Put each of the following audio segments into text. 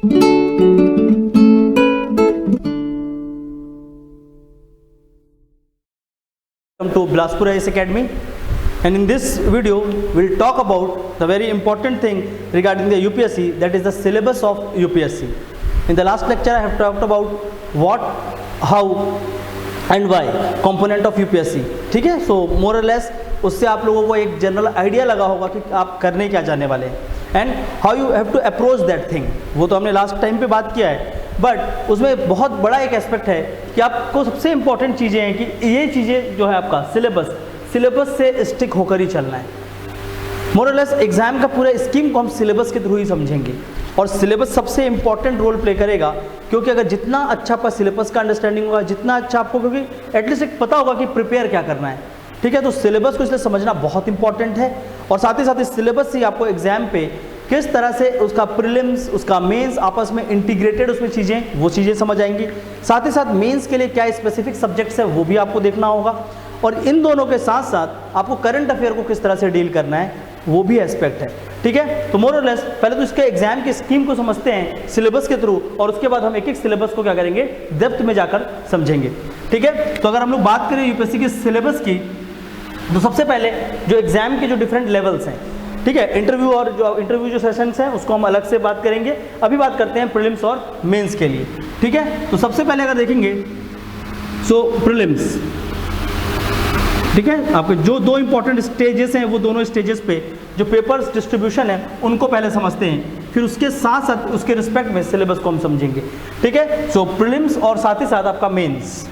Welcome to Bilaspur IAS Academy, and in this video we'll talk about the very important thing regarding the UPSC, that is the syllabus of UPSC. In the last lecture I have talked about what, how and why component of UPSC. ठीक है, so more or less उससे आप लोगों को एक general idea लगा होगा कि आप करने क्या जाने वाले हैं and how you have to approach that thing. वो तो हमने लास्ट टाइम पे बात किया है, बट उसमें बहुत बड़ा एक एस्पेक्ट है कि आपको सबसे इंपॉर्टेंट चीज़ें हैं कि ये चीज़ें जो है आपका सिलेबस से स्टिक होकर ही चलना है. मोर और लेस एग्जाम का पूरा स्कीम को हम सिलेबस के थ्रू ही समझेंगे और सिलेबस सबसे इंपॉर्टेंट रोल प्ले करेगा, क्योंकि अगर जितना अच्छा आपका सिलेबस का अंडरस्टैंडिंग होगा, जितना अच्छा आपको क्योंकि एटलीस्ट एक पता होगा कि प्रिपेयर क्या करना है. ठीक है, तो सिलेबस को इसलिए समझना बहुत इंपॉर्टेंट है और साथ ही साथ इस सिलेबस से आपको एग्जाम पे किस तरह से उसका प्रीलिम्स, उसका मेंस आपस में इंटीग्रेटेड उसमें वो चीज़ें समझ आएंगी. साथ ही साथ मेंस के लिए क्या स्पेसिफिक सब्जेक्ट्स है वो भी आपको देखना होगा और इन दोनों के साथ साथ आपको करंट अफेयर को किस तरह से डील करना है वो भी एस्पेक्ट है. ठीक है, तो मोर और लेस पहले तो इसके एग्जाम की स्कीम को समझते हैं सिलेबस के थ्रू और उसके बाद हम एक एक सिलेबस को क्या करेंगे, डेप्थ में जाकर समझेंगे. ठीक है, तो अगर हम लोग बात करें यूपीएससी के सिलेबस की, तो सबसे पहले जो एग्जाम के जो डिफरेंट लेवल्स हैं, ठीक है, इंटरव्यू जो सेशंस हैं उसको हम अलग से बात करेंगे. अभी बात करते हैं प्रीलिम्स और मेंस के लिए. ठीक है, तो सबसे पहले अगर देखेंगे सो प्रीलिम्स, ठीक है, आपके जो दो इंपॉर्टेंट स्टेजेस हैं वो दोनों स्टेजेस पे जो पेपर्स डिस्ट्रीब्यूशन है उनको पहले समझते हैं, फिर उसके साथ साथ उसके रिस्पेक्ट में सिलेबस को हम समझेंगे. ठीक है, सो प्रीलिम्स और साथ ही साथ आपका मेंस.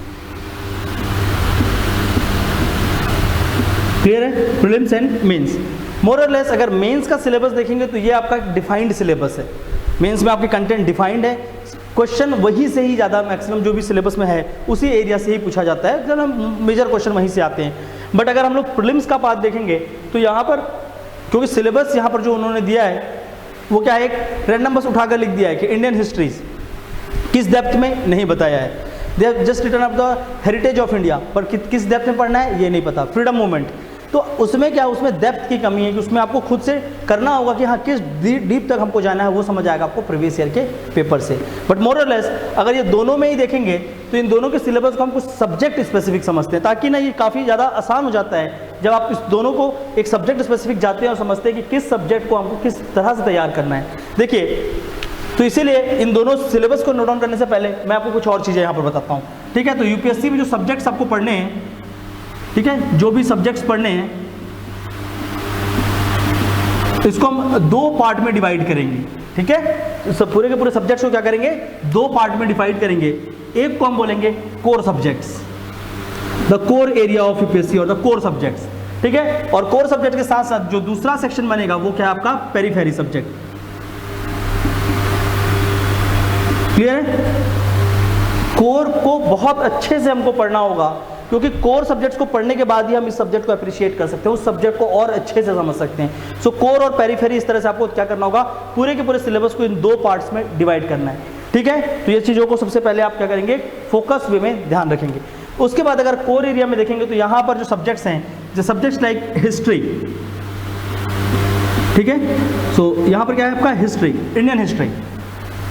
क्लियर है, प्रीलिम्स एंड मेंस. मोर और लेस अगर मेंस का सिलेबस देखेंगे तो ये आपका डिफाइंड सिलेबस है. मेंस में आपके कंटेंट डिफाइंड है, क्वेश्चन वहीं से ही ज़्यादा मैक्सिमम जो भी सिलेबस में है उसी एरिया से ही पूछा जाता है, जब हम मेजर क्वेश्चन वहीं से आते हैं. बट अगर हम लोग प्रीलिम्स का पार्ट देखेंगे तो यहाँ पर क्योंकि सिलेबस यहाँ पर जो उन्होंने दिया है वो क्या है, एक रैंडम बस उठाकर लिख दिया है कि इंडियन हिस्ट्रीज किस डेप्थ में नहीं बताया है. They have just written up the heritage of India, पर किस डेप्थ में पढ़ना है ये नहीं पता. फ्रीडम मूवमेंट, तो उसमें क्या, उसमें डेप्थ की कमी है कि उसमें आपको खुद से करना होगा कि हाँ किस डीप तक हमको जाना है, वो समझ आएगा आपको प्रीवियस ईयर के पेपर से. बट मोर और लेस अगर ये दोनों में ही देखेंगे तो इन दोनों के सिलेबस को हम कुछ सब्जेक्ट स्पेसिफिक समझते हैं, ताकि ना ये काफ़ी ज़्यादा आसान हो जाता है जब आप इस दोनों को एक सब्जेक्ट स्पेसिफिक जाते हैं और समझते हैं कि किस सब्जेक्ट को हमको किस तरह से तैयार करना है. देखिए, तो इसीलिए इन दोनों सिलेबस को नोट डाउन करने से पहले मैं आपको कुछ और चीज़ें यहाँ पर बताता हूँ. ठीक है, तो यूपीएससी में जो सब्जेक्ट्स आपको पढ़ने हैं, ठीक है, जो भी सब्जेक्ट्स पढ़ने हैं तो इसको हम दो पार्ट में डिवाइड करेंगे. ठीक है, तो पूरे के पूरे सब्जेक्ट्स को क्या करेंगे, दो पार्ट में डिवाइड करेंगे. एक को हम बोलेंगे core subjects, the core area of UPSC और द कोर सब्जेक्ट्स. ठीक है, और कोर सब्जेक्ट के साथ साथ जो दूसरा सेक्शन बनेगा वो क्या है आपका पेरीफेरी सब्जेक्ट. क्लियर है, कोर को बहुत अच्छे से हमको पढ़ना होगा, क्योंकि कोर सब्जेक्ट्स को पढ़ने के बाद ही हम इस सब्जेक्ट को अप्रिशिएट कर सकते हैं, उस सब्जेक्ट को और अच्छे से समझ सकते हैं. सो कोर और पेरीफेरी इस तरह से आपको क्या करना होगा, पूरे के पूरे सिलेबस को इन दो पार्ट्स में डिवाइड करना है. ठीक है, तो ये चीज़ों को सबसे पहले आप क्या करेंगे, फोकस वे में ध्यान रखेंगे. उसके बाद अगर कोर एरिया में देखेंगे तो यहाँ पर जो सब्जेक्ट्स हैं, जो सब्जेक्ट्स लाइक हिस्ट्री, ठीक है, सो यहाँ पर क्या है आपका हिस्ट्री, इंडियन हिस्ट्री,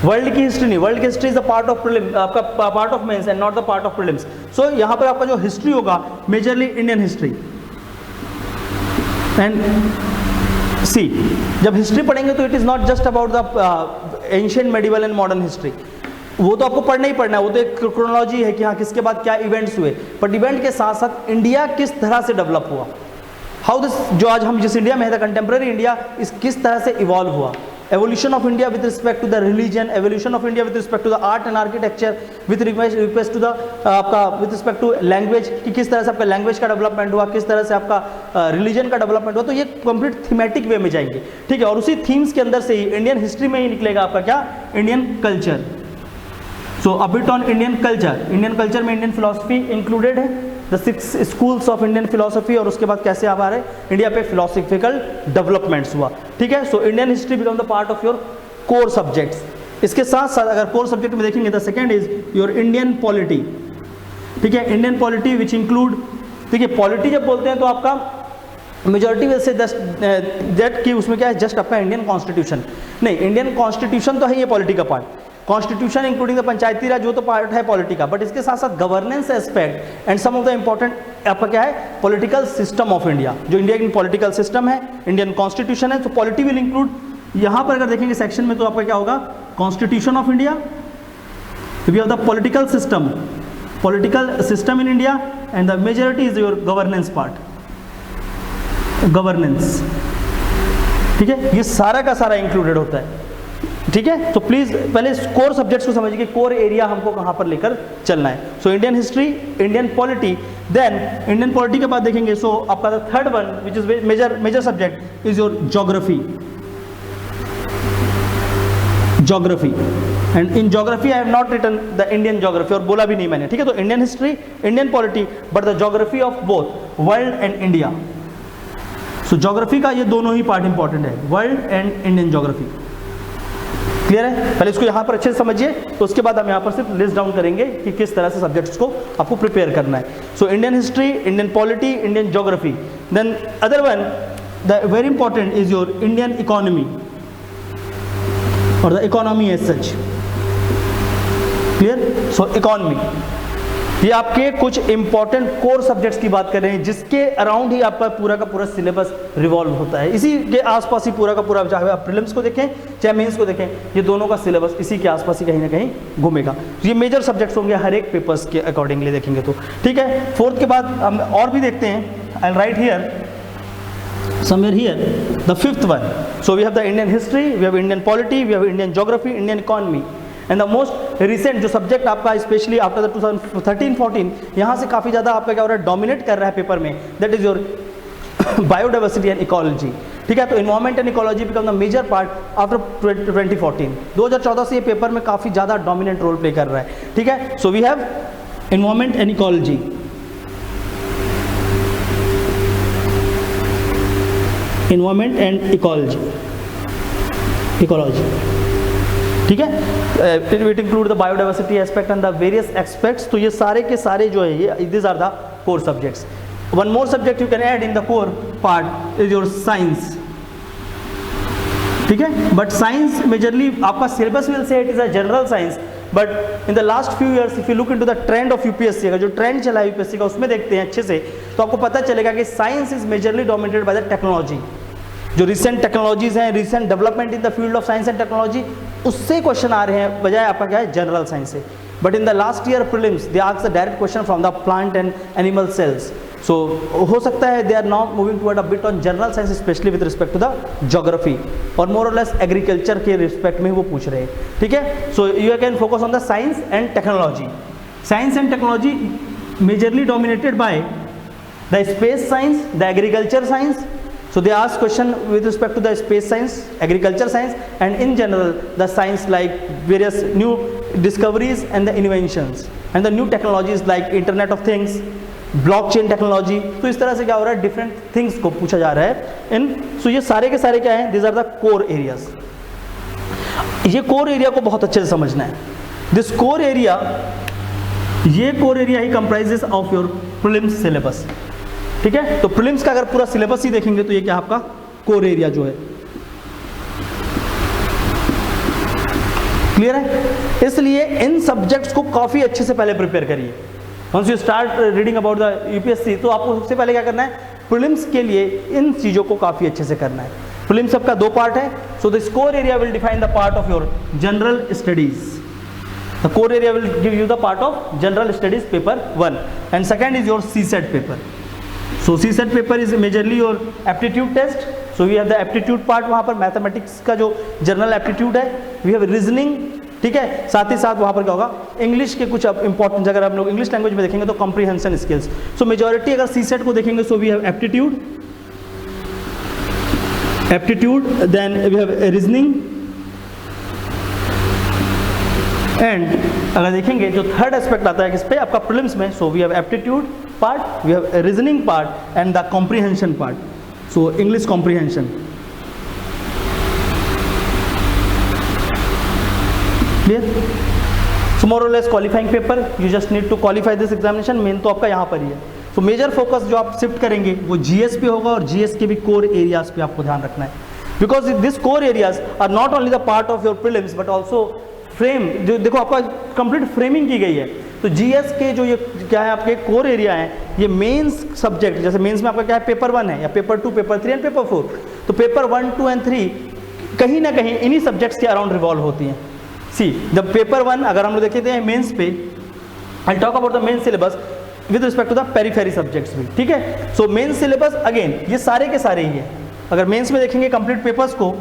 वर्ल्ड की हिस्ट्री नहीं, वर्ल्ड की history is the part of prelim, आपका part of mains and not the part of prelims. So यहाँ पर आपका जो हिस्ट्री होगा majorly Indian history. And see, जब हिस्ट्री पढ़ेंगे तो it is not just about the ancient, medieval and modern history. वो तो आपको पढ़ना ही पढ़ना है, वो तो एक क्रोनोलॉजी है कि हाँ किसके बाद क्या इवेंट्स हुए, बट इवेंट के साथ साथ इंडिया किस तरह से डेवलप हुआ, हाउ दिस, जो आज हम जिस इंडिया में है द कंटेम्प्रेरी इंडिया, इस किस तरह से इवॉल्व हुआ. Evolution of India with respect to the religion, evolution of India with respect to the art and architecture, with request to the आपका with respect to language, कि किस तरह से आपका लैंग्वेज का डेवलपमेंट हुआ, किस तरह से आपका रिलीजन का डेवलपमेंट हुआ. तो ये कंप्लीट थीमेटिक वे में जाएंगे. ठीक है, और उसी थीम्स के अंदर से ही इंडियन हिस्ट्री में ही निकलेगा आपका क्या, Indian culture. So a bit on Indian culture. Indian culture में इंडियन फिलोसफी इंक्लूडेड है, the 6 schools of Indian philosophy, और उसके बाद कैसे आप आ रहे हैं इंडिया पे फिलोसफिकल डेवलपमेंट्स हुआ. ठीक है, so Indian history become the part of your core subjects. इसके साथ साथ अगर कोर सब्जेक्ट में देखेंगे the second is your Indian polity. ठीक है, इंडियन पॉलिटी विच इंक्लूड, देखिए पॉलिटी जब बोलते हैं तो आपका मेजॉरिटी विल से दैट कि उसमें क्या है, जस्ट आपका इंडियन कॉन्स्टिट्यूशन। नहीं, इंडियन कॉन्स्टिट्यूशन तो है ये पॉलिटी का पार्ट, कॉन्स्टिट्यूशन इंक्लूडिंग द पंचायती राज, जो तो पार्ट है पॉलिटी का, बट इसके साथ साथ governance aspect and some of the important आपका क्या है, पॉलिटिकल सिस्टम ऑफ इंडिया, जो इंडिया की पॉलिटिकल सिस्टम है, इंडियन कॉन्स्टिट्यूशन है, तो पॉलिटी विल इंक्लूड। यहाँ पर अगर देखेंगे सेक्शन में तो आपका क्या होगा, constitution of India, we have the political system in India and the majority is your governance part, governance, ठीक है, ये सारा का सारा इंक्लूडेड होता है, ठीक है। तो प्लीज पहले कोर सब्जेक्ट्स को समझिए कि कोर एरिया हमको कहां पर लेकर चलना है। So Indian history, Indian polity, then Indian polity के बाद देखेंगे सो आपका the third one which is major subject is your geography, geography, and in geography I have not written the Indian geography, और बोला भी नहीं मैंने, ठीक है। तो Indian history, Indian polity, but the geography of both world and India. So geography का ये दोनों ही पार्ट इंपॉर्टेंट है, world and Indian geography, clear है। पहले इसको यहाँ पर अच्छे से समझिए, तो उसके बाद हम यहाँ पर सिर्फ लिस्ट डाउन करेंगे कि किस तरह से सब्जेक्ट्स को आपको प्रिपेयर करना है। So Indian history, Indian polity, Indian geography, then other one the very important is your Indian economy और the economy as such, clear. So economy, ये आपके कुछ इंपॉर्टेंट कोर सब्जेक्ट्स की बात कर रहे हैं, जिसके अराउंड ही आपका पूरा का पूरा सिलेबस रिवॉल्व होता है, इसी के आसपास ही पूरा का पूरा, चाहे आप प्रीलिम्स को देखें चाहे मेंस को देखें, ये दोनों का सिलेबस इसी के आसपास ही कहीं ना कहीं घूमेगा। ये मेजर सब्जेक्ट्स होंगे हर एक पेपर्स के अकॉर्डिंगली देखेंगे तो, ठीक है। फोर्थ के बाद हम और भी देखते हैं, I will write here somewhere here the fifth one. So we have the Indian history, we have Indian polity, we have Indian geography, Indian economy, and the most recent जो सब्जेक्ट आपका specially after the 2013-14 यहाँ से काफ़ी ज़्यादा आपका क्या हो रहा है, डोमिनेट कर रहा है पेपर में, that is your biodiversity and ecology, ठीक है। तो environment and ecology become the major part after 2014, 2014 से ये पेपर में काफ़ी ज़्यादा डोमिनेंट रोल प्ले कर रहा है, ठीक है। So we have environment and ecology, environment and ecology, ठीक है। It include the biodiversity aspect and the various aspects. तो ये सारे के सारे जो है ये this are the core subjects. One more subject you can add in the core part is your science, ठीक है। बट साइंस मेजरली आपका syllabus will say it is a general science, but in the last few years if you look into the trend of UPSC का, जो trend चला है UPSC का, उसमें देखते हैं अच्छे से तो आपको पता चलेगा कि science is majorly dominated by the technology. जो रिसेंट टेक्नोलॉजीज हैं, recent development in the field of science and technology, उससे क्वेश्चन आ रहे हैं, बजाय आपका क्या है जनरल साइंस से। But in the last year prelims they ask the direct question from the plant and animal cells. So हो सकता है they are now moving toward a bit on general science, specially with respect to the geography, और मोर और less agriculture के respect में वो पूछ रहे हैं, ठीक है। So you can focus on the science and technology. Science and technology majorly dominated by the space science, the agriculture science. So they ask question with respect to the space science, agriculture science, and in general the science like various new discoveries and the inventions and the new technologies like Internet of Things, blockchain technology. तो इस तरह से क्या हो रहा है, different things को पूछा जा रहा है इन. So ये सारे के सारे क्या हैं, these are the core areas. ये core area को बहुत अच्छे से समझना है. This core area, ये core area he comprises of your prelims syllabus. ठीक है, तो प्रीलिम्स का अगर पूरा सिलेबस ही देखेंगे तो ये क्या आपका कोर एरिया जो है, क्लियर है. इसलिए इन सब्जेक्ट्स को काफी अच्छे से पहले प्रिपेयर करिए. Once you start reading about the UPSC, तो आपको सबसे पहले क्या करना है, प्रीलिम्स के लिए इन चीजों को काफी अच्छे से करना है. प्रीलिम्स सबका दो पार्ट है. So this core area will define the part of your general studies. The core area will give you the part of general studies paper 1 and second is your CSET paper. So CSET paper is majorly your aptitude test. So we have the aptitude part, वहाँ पर mathematics का जो general aptitude है, we have reasoning, ठीक है. साथ ही साथ वहाँ पर क्या होगा, इंग्लिश के कुछ इंपॉर्टेंट, अगर हम लोग इंग्लिश लैंग्वेज में देखेंगे तो कॉम्प्रीहेंशन स्किल्स. सो मेजॉरिटी अगर CSET को देखेंगे, so we have aptitude, then we have reasoning, and अगर देखेंगे जो थर्ड एस्पेक्ट आता है किस पे, आपका प्रीलिम्स में. So we have aptitude part, we have a reasoning part and the comprehension part. So English comprehension, clear. So more or less qualifying paper, you just need to qualify this examination. main तो आपका यहाँ पर ही है. तो major focus जो आप shift करेंगे वो जीएस पे होगा और जीएस के भी कोर एरियाज पे आपको ध्यान रखना है, because this core areas are not only the part of your prelims but also frame, जो देखो आपका कंप्लीट फ्रेमिंग की गई है। तो जीएस के जो ये क्या है आपके कोर एरिया है, ये मेंस सब्जेक्ट, जैसे मेंस में आपका क्या है पेपर 1 है या पेपर 2, पेपर 3 एंड पेपर 4, तो पेपर 1, 2 एंड 3 कहीं ना कहीं इन्हीं सब्जेक्ट्स के अराउंड रिवॉल्व होती हैं। सी द पेपर 1 अगर हम लोग देखे थे मेंस पे, I talk about the main syllabus with respect to the periphery subjects भी, ठीक है। सो मेन सिलेबस अगेन ये सारे के सारे ही है। अगर मेंस में देखेंगे कंप्लीट पेपर्स को,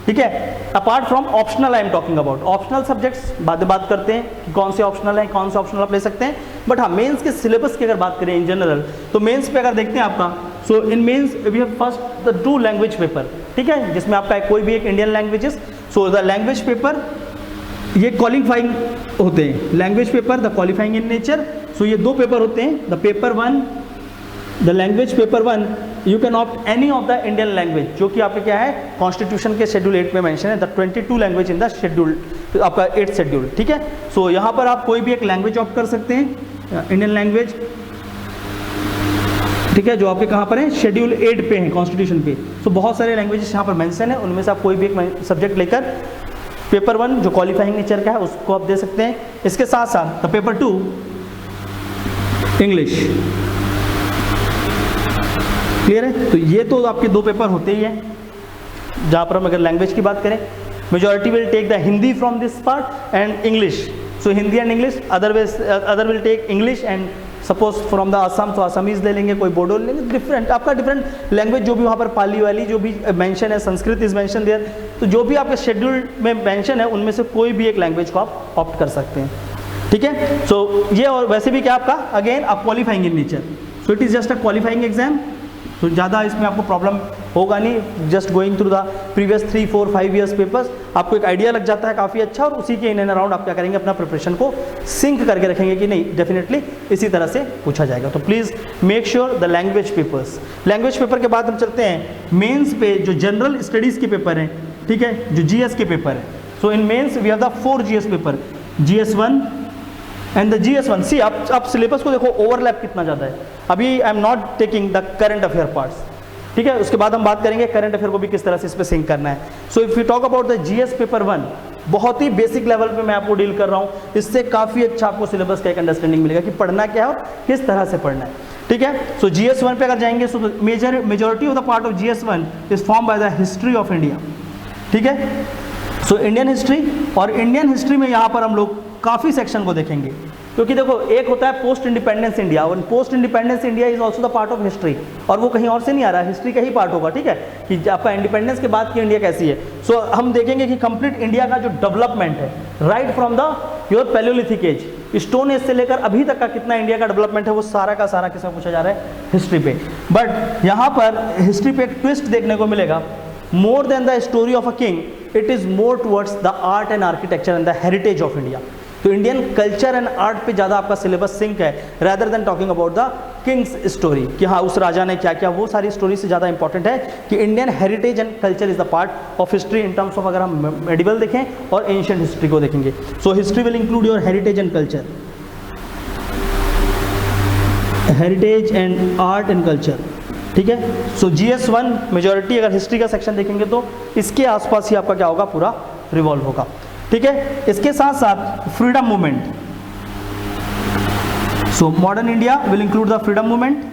ठीक है, apart from optional I am talking about, optional subjects बात करते हैं कि कौन से ऑप्शनल है, कौन से ऑप्शनल आप ले सकते हैं, बट हाँ मेंस के सिलेबस की अगर बात करें इन जनरल, तो मेंस पे अगर देखते हैं आपका, so in mains we have first the 2 language paper, ठीक है, जिसमें आपका कोई भी एक Indian languages, so the language paper ये क्वालिफाइंग होते हैं, language paper the qualifying in nature. So ये 2 पेपर होते हैं, the paper 1, the language paper 1 you can opt any of the Indian language, जो कि आपके क्या है कॉन्स्टिट्यूशन के शेड्यूल 8 में मेंशन है, the 22 language in the schedule, आपका 8th शेड्यूल, ठीक है। सो यहाँ पर आप कोई भी एक लैंग्वेज ऑप्ट कर सकते हैं, इंडियन लैंग्वेज, ठीक है, जो आपके कहाँ पर है शेड्यूल 8 पे है कॉन्स्टिट्यूशन पे। सो बहुत सारे लैंग्वेजेस यहाँ पर मेंशन है, उनमें से आप कोई भी एक सब्जेक्ट लेकर पेपर 1 जो क्वालिफाइंग नेचर का है उसको आप दे सकते हैं। इसके साथ साथ द पेपर 2 इंग्लिश, क्लियर है। तो ये तो आपके 2 पेपर होते ही हैं, जहाँ पर हम अगर लैंग्वेज की बात करें, majority will take the Hindi from this part and English, so Hindi and English, other will take English and suppose from the Assam, तो असमीज ले लेंगे, कोई बोडो ले लेंगे, डिफरेंट आपका डिफरेंट लैंग्वेज जो भी वहाँ पर पाली वाली जो भी मेंशन है, संस्कृत इज मेंशन देयर, तो जो भी आपके शेड्यूल में मेंशन है उनमें से कोई भी एक लैंग्वेज को आप ऑप्ट कर सकते हैं, ठीक है। सो ये और वैसे भी क्या आपका अगेन आप qualifying in nature, so it is just a qualifying exam, तो ज़्यादा इसमें आपको प्रॉब्लम होगा नहीं, just going through the previous 3, 4, 5 years papers, आपको एक आइडिया लग जाता है काफ़ी अच्छा, और उसी के इन एंड अराउंड आप क्या करेंगे अपना प्रिपरेशन को सिंक करके रखेंगे कि नहीं डेफिनेटली इसी तरह से पूछा जाएगा। तो please make sure the language papers. Language paper के बाद हम चलते हैं मेंस पे, जो जनरल स्टडीज़ के पेपर हैं, ठीक है, जो जीएस के पेपर है। So in mains we have the 4 GS paper, GS1 and the GS1। See आप सिलेबस को देखो ओवरलैप कितना ज़्यादा है। अभी I am not taking the current affair parts, ठीक है, उसके बाद हम बात करेंगे करंट अफेयर को भी किस तरह से इस पर सिंक करना है। So if you talk about the GS paper 1, बहुत ही बेसिक लेवल पे मैं आपको डील कर रहा हूँ, इससे काफ़ी अच्छा आपको सिलेबस का एक अंडरस्टैंडिंग मिलेगा कि पढ़ना क्या है और किस तरह से पढ़ना है, ठीक है। सो GS1 पे अगर जाएंगे, सो majority of the part of GS1 is form by the history of India, ठीक है। सो इंडियन हिस्ट्री, और इंडियन हिस्ट्री में यहाँ पर हम लोग काफ़ी सेक्शन को देखेंगे, क्योंकि देखो एक होता है पोस्ट इंडिपेंडेंस इंडिया, और post independence India is also the part of history, और वो कहीं और से नहीं आ रहा है, हिस्ट्री का ही पार्ट होगा, ठीक है, कि आपका इंडिपेंडेंस के बाद की इंडिया कैसी है। सो हम देखेंगे कि कंप्लीट इंडिया का जो डेवलपमेंट है right from the your palaeolithic age, stone age से लेकर अभी तक का कितना इंडिया का डेवलपमेंट है, वो सारा का सारा किसमें पूछा जा रहा है, हिस्ट्री पे। बट यहाँ पर हिस्ट्री पे एक ट्विस्ट देखने को मिलेगा, more than the story of a king, it is more towards the art and architecture and the heritage of India. तो इंडियन कल्चर एंड आर्ट पे ज़्यादा आपका सिलेबस सिंक है, rather than talking about the Kings story, कि हाँ उस राजा ने क्या किया, वो सारी स्टोरी से ज़्यादा इंपॉर्टेंट है कि Indian heritage and culture is the part of history in terms of, अगर हम मेडिवल देखें और एंशिएंट हिस्ट्री को देखेंगे। So history will include your heritage and culture, heritage and art and culture, ठीक है। सो GS1 मेजॉरिटी अगर history का सेक्शन देखेंगे तो इसके आसपास ही आपका क्या होगा, पूरा रिवॉल्व होगा, ठीक है। इसके साथ साथ freedom movement, so modern India will include the freedom movement,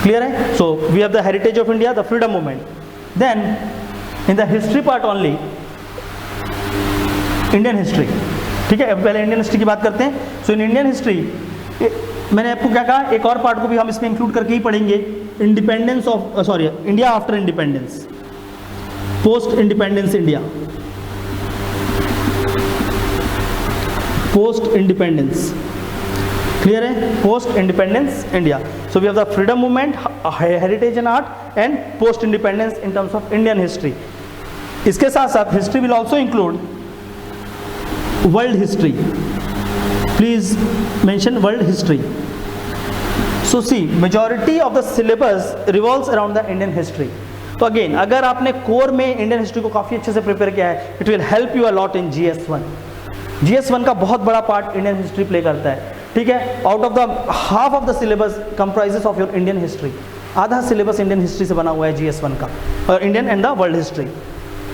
clear है। So we have the heritage of India, the freedom movement, then in the history part only Indian history, ठीक है। पहले इंडियन हिस्ट्री की बात करते हैं। सो in Indian history मैंने आपको क्या कहा, एक और पार्ट को भी हम इसमें इंक्लूड करके ही पढ़ेंगे, independence of sorry India after independence, post independence India, post independence, clear है, post independence India. So we have the freedom movement, heritage and art and post independence in terms of Indian history. इसके साथ साथ history will also include world history, please mention world history. So see majority of the syllabus revolves around the Indian history. तो again अगर आपने core में Indian history को काफ़ी अच्छे से प्रिपेयर किया है, it will help you a lot in GS1। GS1 का बहुत बड़ा पार्ट इंडियन हिस्ट्री प्ले करता है, ठीक है, out of the half of the syllabus comprises of your Indian history, आधा सिलेबस इंडियन हिस्ट्री से बना हुआ है GS1 का, और Indian and the world history,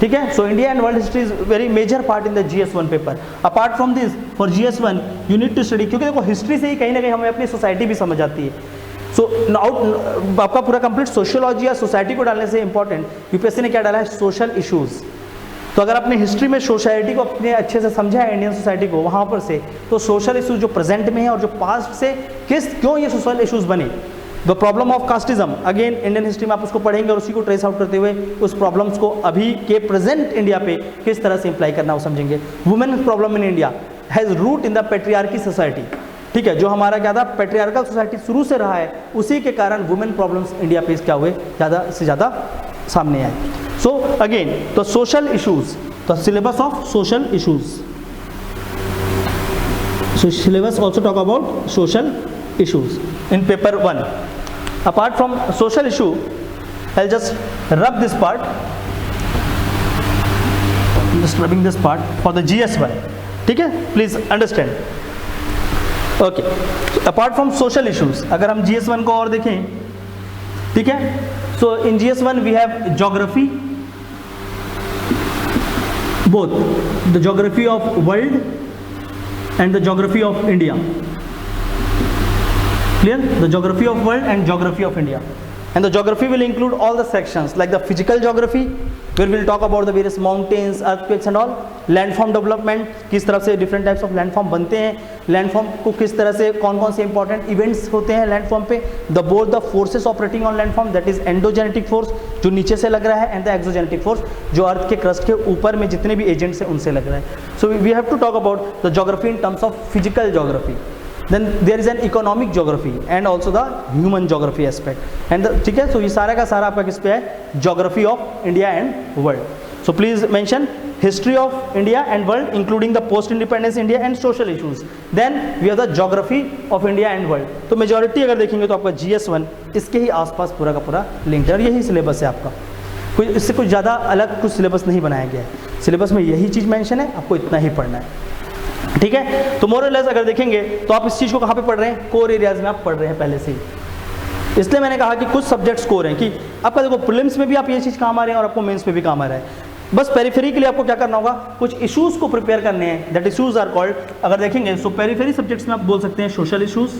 ठीक है। So India and world history is very major part in the GS1 paper. Apart from this for GS1 you need to study, क्योंकि देखो हिस्ट्री से ही कहीं ना कहीं हमें अपनी सोसाइटी भी समझ आती है। सो आपका पूरा कंप्लीट सोशियोलॉजी या सोसाइटी को डालने से इंपॉर्टेंट यूपीएससी ने क्या डाला है, सोशल इश्यूज। तो अगर आपने हिस्ट्री में सोसाइटी को अपने अच्छे से समझा है, इंडियन सोसाइटी को वहाँ पर से, तो सोशल इश्यूज जो प्रेजेंट में है और जो पास्ट से क्यों ये सोशल इश्यूज बने, the problem of casteism, again Indian history में आप उसको पढ़ेंगे और उसी को ट्रेस आउट करते हुए उस प्रॉब्लम्स को अभी के प्रेजेंट इंडिया पे किस तरह से इम्प्लाई करना वो समझेंगे। Women problem in India has root in the patriarchy society, ठीक है, जो हमारा क्या था पेट्रियार्कल सोसाइटी शुरू से रहा है, उसी के कारण वुमेन प्रॉब्लम्स इंडिया पे क्या हुए, ज़्यादा से ज़्यादा सामने आए। सो अगेन तो social issues, the syllabus of social issues, so syllabus also talk about social issues in paper 1. Apart from social issue, I'll just rub this part, I'm just rubbing this part for the GS1, ठीक है, please understand। okay, so apart from social issues, अगर हम GS1 को और देखें, ठीक है, so in GS1 we have geography, both the geography of world and the geography of India, clear, the geography of world and geography of India, and the geography will include all the sections like the physical geography where we'll talk about the various mountains, earthquakes and all, landform development, किस तरह से different types of landform बनते हैं, landform को किस तरह से कौन-कौन से important events होते हैं landform पे, the both the forces operating on landform, that is endogenetic force जो नीचे से लग रहा है and the exogenetic force जो अर्थ के क्रस्ट के ऊपर में जितने भी एजेंट्स हैं उनसे लग रहा है। So we have to talk about the geography in terms of physical geography, then there is an economic geography and also the human geography aspect and ठीक है, so ये सारा का सारा आपका किस पे है, geography of India and world। so please mention history of India and world including the post independence India and social issues, then we have the geography of India and world। तो majority अगर देखेंगे तो आपका GS1 इसके ही आसपास पूरा का पूरा लिंक है और यही सिलेबस है आपका, कोई इससे कुछ ज़्यादा अलग कुछ सिलेबस नहीं बनाया गया है, सिलेबस में यही चीज़ मेंशन है, आपको इतना ही पढ़ना है, ठीक है। तो मोर और लेस अगर देखेंगे तो आप इस चीज़ को कहाँ पे पढ़ रहे हैं, कोर एरियाज में आप पढ़ रहे हैं पहले से ही, इसलिए मैंने कहा कि कुछ सब्जेक्ट्स कोर हैं कि आपका देखो प्रीलिम्स में भी आप ये चीज़ काम आ रहे हैं और आपको मेंस में भी काम आ रहा है। बस पेरिफेरी के लिए आपको क्या करना होगा, कुछ इश्यूज़ को प्रिपेयर करने हैं, दैट इश्यूज़ आर कॉल्ड, अगर देखेंगे सो पेरिफेरी सब्जेक्ट्स में आप बोल सकते हैं सोशल इश्यूज़,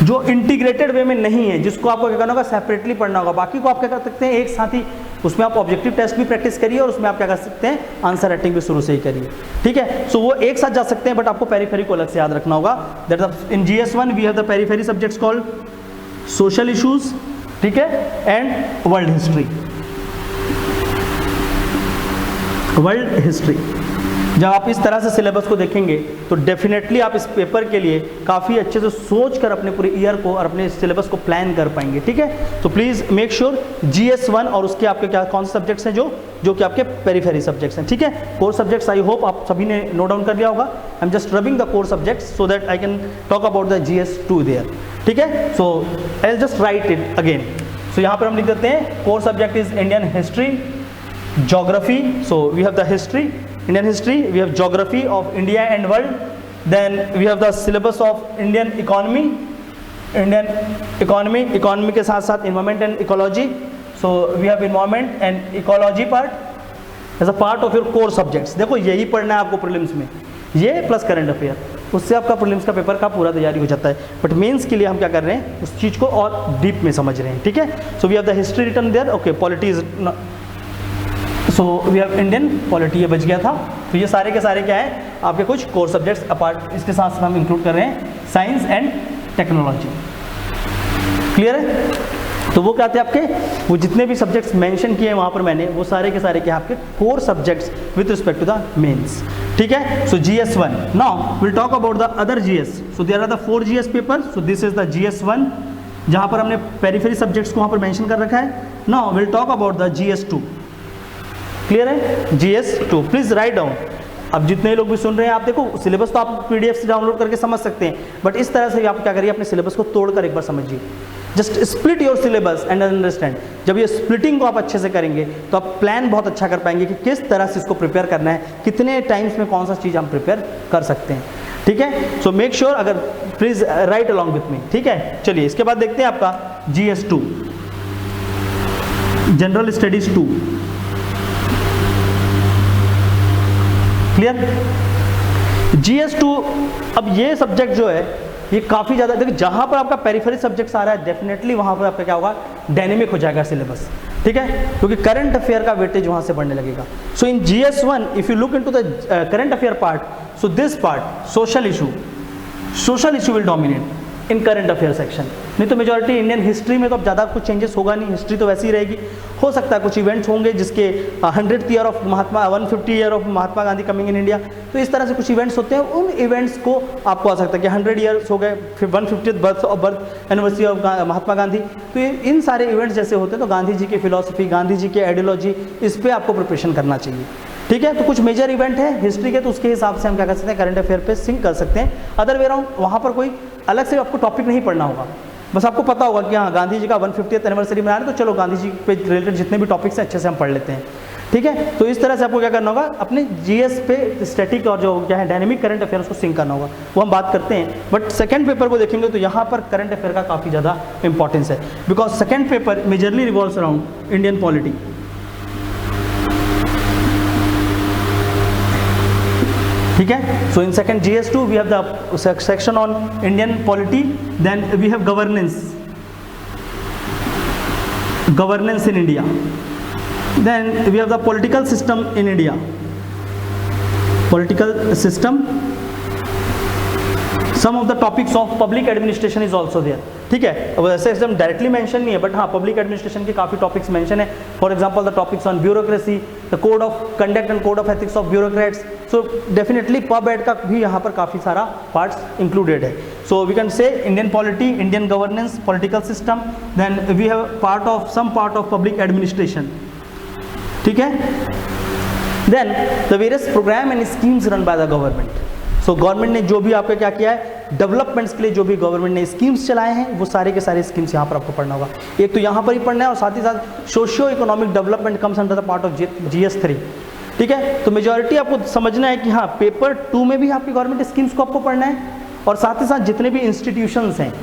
जो इंटीग्रेटेड वे में नहीं है, जिसको आपको क्या करना होगा, सेपरेटली पढ़ना होगा, बाकी को आप क्या कर सकते हैं एक साथ ही, उसमें आप ऑब्जेक्टिव टेस्ट भी प्रैक्टिस करिए और उसमें आप क्या कर सकते हैं, आंसर राइटिंग भी शुरू से ही करिए, ठीक है। सो वो एक साथ जा सकते हैं बट आपको पेरिफेरी को अलग से याद रखना होगा। That in GS1 we have the periphery subjects called social issues, ठीक है, and world history, world history. जब आप इस तरह से सिलेबस को देखेंगे तो डेफिनेटली आप इस पेपर के लिए काफ़ी अच्छे से सोच कर अपने पूरे ईयर को और अपने सिलेबस को प्लान कर पाएंगे, ठीक है। तो प्लीज़ मेक श्योर GS1 और उसके आपके क्या कौन से सब्जेक्ट्स हैं जो कि आपके पेरिफेरी सब्जेक्ट्स हैं, ठीक है। कोर सब्जेक्ट्स आई होप आप सभी ने नोट डाउन कर लिया होगा। I am just rubbing the core subjects so that I can talk about the GS2 there, ठीक है। So I will just write it again. So यहाँ पर हम लिख देते हैं core subject is Indian history, geography, so we have the history, Indian history, we have geography of India and world, then we have the syllabus of Indian economy, economy के साथ साथ environment and ecology, so we have environment and ecology part as a part of your core subjects। देखो यही पढ़ना है आपको prelims में, ये प्लस करंट अफेयर, उससे आपका प्रीलिम्स का पेपर का पूरा तैयारी हो जाता है। बट मेंस के लिए हम क्या कर रहे हैं, उस चीज़ को और डीप में समझ रहे हैं, ठीक है। So we have the history written there, okay, polity is, so we have Indian polity, ये बच गया था। तो ये सारे के सारे क्या है आपके कुछ कोर सब्जेक्ट्स, अपार्ट इसके साथ साथ हम इंक्लूड कर रहे हैं साइंस एंड टेक्नोलॉजी, क्लियर है। तो वो क्या थे आपके, वो जितने भी सब्जेक्ट्स मेंशन किए हैं वहाँ पर मैंने, वो सारे के सारे क्या आपके core subjects with respect to the mains, ठीक है। So GS1, now will talk about the other GS। So there are the 4 GS paper, so this is the GS1 जहाँ पर हमने पेरिफेरी सब्जेक्ट्स को वहाँ पर मेंशन कर रखा है। Now will talk about the GS2, clear है, GS2 प्लीज राइट डाउन। अब जितने लोग भी सुन रहे हैं, आप देखो सिलेबस तो आप PDF से डाउनलोड करके समझ सकते हैं, बट इस तरह से आप क्या करिए, अपने सिलेबस को तोड़कर एक बार समझिए। Just split your syllabus and understand. जब ये स्प्लिटिंग को आप अच्छे से करेंगे तो आप प्लान बहुत अच्छा कर पाएंगे कि किस तरह से इसको प्रिपेयर करना है, कितने टाइम्स में कौन सा चीज़ हम प्रिपेयर कर सकते हैं। ठीक है, सो मेक श्योर, अगर please right along with me. ठीक है, चलिए इसके बाद देखते हैं आपका GS2, general studies 2। Clear? GS2, अब ये सब्जेक्ट जो है ये काफ़ी ज़्यादा, देखिए जहाँ पर आपका पेरिफेरी सब्जेक्ट्स आ रहा है डेफिनेटली वहाँ पर आपका क्या होगा, डायनेमिक हो जाएगा सिलेबस। ठीक है, क्योंकि करंट अफेयर का वेटेज वहाँ से बढ़ने लगेगा। सो इन GS1 if you look into the current affair part, so this part social issue will dominate in current affair section. नहीं तो मेजॉरिटी इंडियन हिस्ट्री में तो अब ज़्यादा कुछ चेंजेस होगा नहीं, हिस्ट्री तो वैसी ही रहेगी। हो सकता है कुछ इवेंट्स होंगे जिसके 100th year of Mahatma, 150 year of Mahatma Gandhi coming in India, तो इस तरह से कुछ इवेंट्स होते हैं, उन इवेंट्स को आपको आ सकता है कि 100 ईयर्स हो गए, फिर 150th birth anniversary of Mahatma Gandhi, तो इन सारे इवेंट्स जैसे होते हैं तो गांधी जी की फिलॉसफी, गांधी जी की आइडियोलॉजी, इस पर आपको प्रिपरेशन करना चाहिए। ठीक है, तो कुछ मेजर इवेंट है हिस्ट्री के, तो उसके हिसाब से हम क्या कर सकते हैं, करंट अफेयर पे सिंक कर सकते हैं। अदर वे अराउंड वहाँ पर कोई अलग से आपको टॉपिक नहीं पढ़ना होगा, बस आपको पता होगा कि हाँ गांधी जी का 150th एनिवर्सरी मना रहे हैं, तो चलो गांधी जी पे रिलेटेड जितने भी टॉपिक्स हैं अच्छे से हम पढ़ लेते हैं। ठीक है, तो इस तरह से आपको क्या करना होगा, अपने GS पे स्टैटिक और जो क्या है डायनेमिक करंट अफेयर उसको सिंक करना होगा, वो हम बात करते हैं। बट सेकंड पेपर को देखेंगे तो यहाँ पर करंट अफेयर का काफ़ी ज़्यादा इंपॉर्टेंस है, because second paper majorly revolves around Indian polity. ठीक है, so in second GS2 we have the section on Indian polity, then we have governance in India, then we have the political system in India, political system, some of the topics of public administration is also there। ठीक है, अब ऐसे एकदम directly mention नहीं है, but हाँ public administration के काफ़ी टॉपिक्स मेंशन है। For example the topics on bureaucracy, the code of conduct and code of ethics of bureaucrats. So definitely pub ad का भी यहाँ पर काफ़ी सारा पार्ट्स इंक्लूडेड है। So we can say Indian polity, Indian governance, political system, then we have part of public administration. ठीक है, then the various program and schemes run by the government. So government ने जो भी आपका क्या किया है, डेवलपमेंट्स के लिए जो भी गवर्नमेंट ने स्कीम्स चलाए हैं, वो सारे के सारे स्कीम्स यहाँ पर आपको पढ़ना होगा। एक तो यहाँ पर ही पढ़ना है, और साथ ही साथ socio economic development comes under the part of GS3। ठीक है, तो मेजॉरिटी आपको समझना है कि हाँ पेपर 2 में भी आपकी गवर्नमेंट स्कीम्स को आपको पढ़ना है, और साथ ही साथ जितने भी इंस्टीट्यूशंस हैं,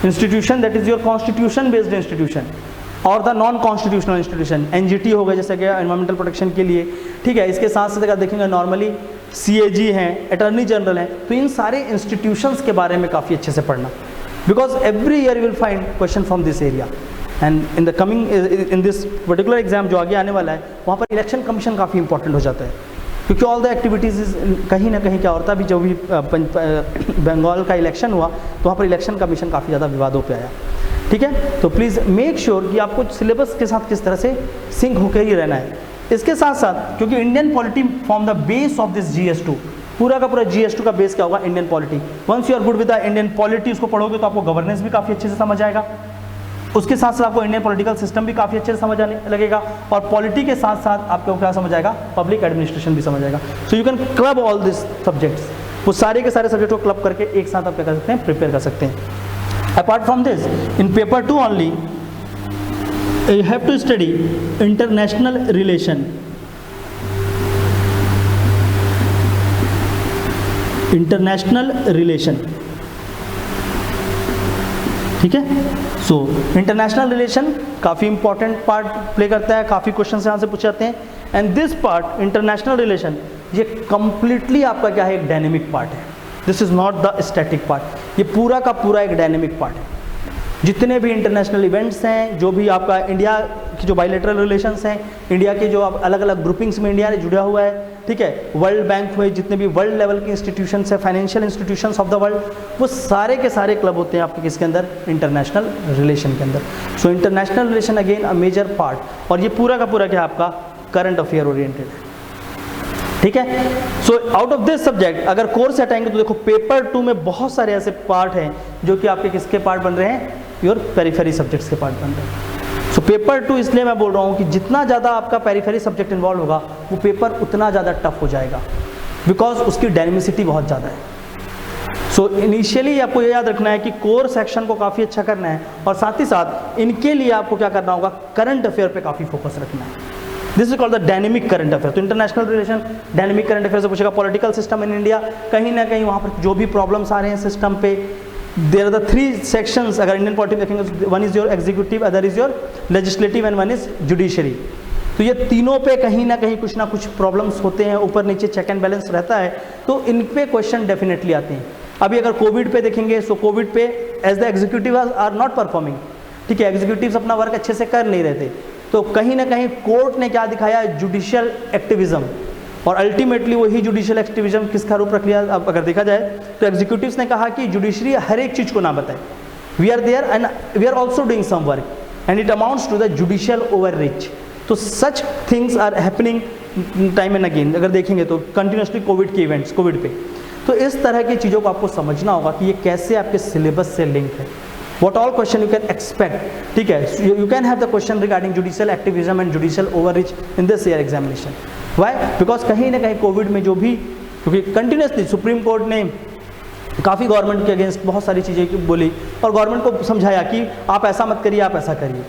institution that is your constitution based institution और the non constitutional institution, NGT हो गया जैसे कि एनवायरमेंटल प्रोटेक्शन के लिए। ठीक है, इसके साथ साथ अगर देखेंगे नॉर्मली CAG हैं, अटॉर्नी जनरल हैं, तो इन सारे इंस्टीट्यूशंस के बारे में काफ़ी अच्छे से पढ़ना, because every year you will find question from this area. And in the coming in this particular exam जो आगे आने वाला है, वहाँ पर इलेक्शन कमीशन काफ़ी इंपॉर्टेंट हो जाता है, क्योंकि ऑल द एक्टिविटीज़ कहीं ना कहीं क्या होता है, अभी जो भी बंगाल का इलेक्शन हुआ तो वहाँ पर इलेक्शन कमीशन काफ़ी ज़्यादा विवादों पे आया। ठीक है, तो प्लीज़ मेक श्योर कि आपको सिलेबस के साथ किस तरह से सिंक होकर ही रहना है। इसके साथ साथ क्योंकि Indian polity form the base of this GS2, पूरा का पूरा GS2 का बेस क्या होगा, Indian polity. Once you are good with the Indian polity, उसको पढ़ोगे तो आपको गवर्नेंस भी काफ़ी अच्छे से समझ आएगा, उसके साथ साथ आपको इंडियन पॉलिटिकल सिस्टम भी काफ़ी अच्छे से समझ आने लगेगा, और पॉलिटी के साथ साथ आपको क्या समझ आएगा, पब्लिक एडमिनिस्ट्रेशन भी समझ आएगा। So you can club all this subjects, वो सारे के सारे सब्जेक्ट को क्लब करके एक साथ आप क्या कर सकते हैं, प्रिपेयर कर सकते हैं। Apart from this, in paper 2 only, you have to study international relation. International relation. ठीक है, सो इंटरनेशनल रिलेशन काफ़ी इंपॉर्टेंट पार्ट प्ले करता है, काफ़ी क्वेश्चन यहाँ से पूछे जाते हैं। And this part international relation, ये कंप्लीटली आपका क्या है, एक डायनेमिक पार्ट है। This is not the static part, ये पूरा का पूरा एक डायनेमिक पार्ट है। जितने भी इंटरनेशनल इवेंट्स हैं, जो भी आपका इंडिया की जो बायलैटरल रिलेशंस हैं, इंडिया के जो अलग अलग ग्रुपिंग्स में इंडिया जुड़ा हुआ है, ठीक है, वर्ल्ड बैंक हुए, जितने भी वर्ल्ड लेवल के इंस्टीट्यूशंस हैं, financial institutions of the world, वो सारे के सारे क्लब होते हैं आपके किसके अंदर, इंटरनेशनल रिलेशन के अंदर। So international relation again a major part, और ये पूरा का पूरा क्या आपका करंट अफेयर ओरिएंटेड है। ठीक है, so out of this subject अगर कोर्स हटाएंगे तो देखो पेपर 2 में बहुत सारे ऐसे पार्ट हैं जो कि आपके किसके पार्ट बन रहे हैं, योर पेरिफेरी सब्जेक्ट्स के पार्ट बन रहे हैं। सो पेपर 2 इसलिए मैं बोल रहा हूँ कि जितना ज़्यादा आपका पेरिफेरी सब्जेक्ट इन्वॉल्व होगा वो पेपर उतना ज़्यादा टफ हो जाएगा, बिकॉज उसकी डायनेमिसिटी बहुत ज़्यादा है। सो इनिशियली आपको ये याद रखना है कि कोर सेक्शन को काफ़ी अच्छा करना है और साथ ही साथ इनके लिए आपको क्या करना होगा, करंट अफेयर पे काफ़ी फोकस रखना है। This is called the dynamic current affair. तो international relation dynamic current affair से पूछेगा। पॉलिटिकल सिस्टम इन इंडिया, कहीं ना कहीं वहाँ पर जो भी प्रॉब्लम्स आ रहे हैं सिस्टम पे, देयर आर द 3 सेक्शंस। अगर इंडियन पॉलिटिक्स देखेंगे, one is your executive, other is your legislative and one is judiciary. तो ये तीनों पे कहीं ना कुछ प्रॉब्लम्स होते हैं, ऊपर नीचे चेक एंड बैलेंस रहता है, तो इन पे क्वेश्चन डेफिनेटली आते हैं। अभी अगर कोविड पे देखेंगे, सो कोविड पे as the executive are not performing, ठीक है, एग्जीक्यूटिव्स अपना वर्क अच्छे से कर नहीं रहे थे, तो कहीं ना कहीं कोर्ट ने क्या दिखाया, जुडिशियल एक्टिविज्म, और अल्टीमेटली वही जुडिशियल एक्टिविज्म किसका रूप रख लिया। अब अगर देखा जाए तो एग्जीक्यूटिव्स ने कहा कि जुडिशरी हर एक चीज़ को ना बताए, we are there and we are also doing some work and it amounts to the judicial overreach. तो such things are happening time and again. अगर देखेंगे तो कंटिन्यूसली कोविड के इवेंट्स, कोविड पे, तो इस तरह की चीज़ों को आपको समझना होगा कि ये कैसे आपके सिलेबस से लिंक है। What all question you can expect, ठीक है, you can have the question regarding judicial activism and judicial overreach in this year examination. Why? Because कहीं ना कहीं कोविड में जो भी, क्योंकि कंटिन्यूसली सुप्रीम कोर्ट ने काफ़ी गवर्नमेंट के अगेंस्ट बहुत सारी चीज़ें बोली और गवर्नमेंट को समझाया कि आप ऐसा मत करिए, आप ऐसा करिए।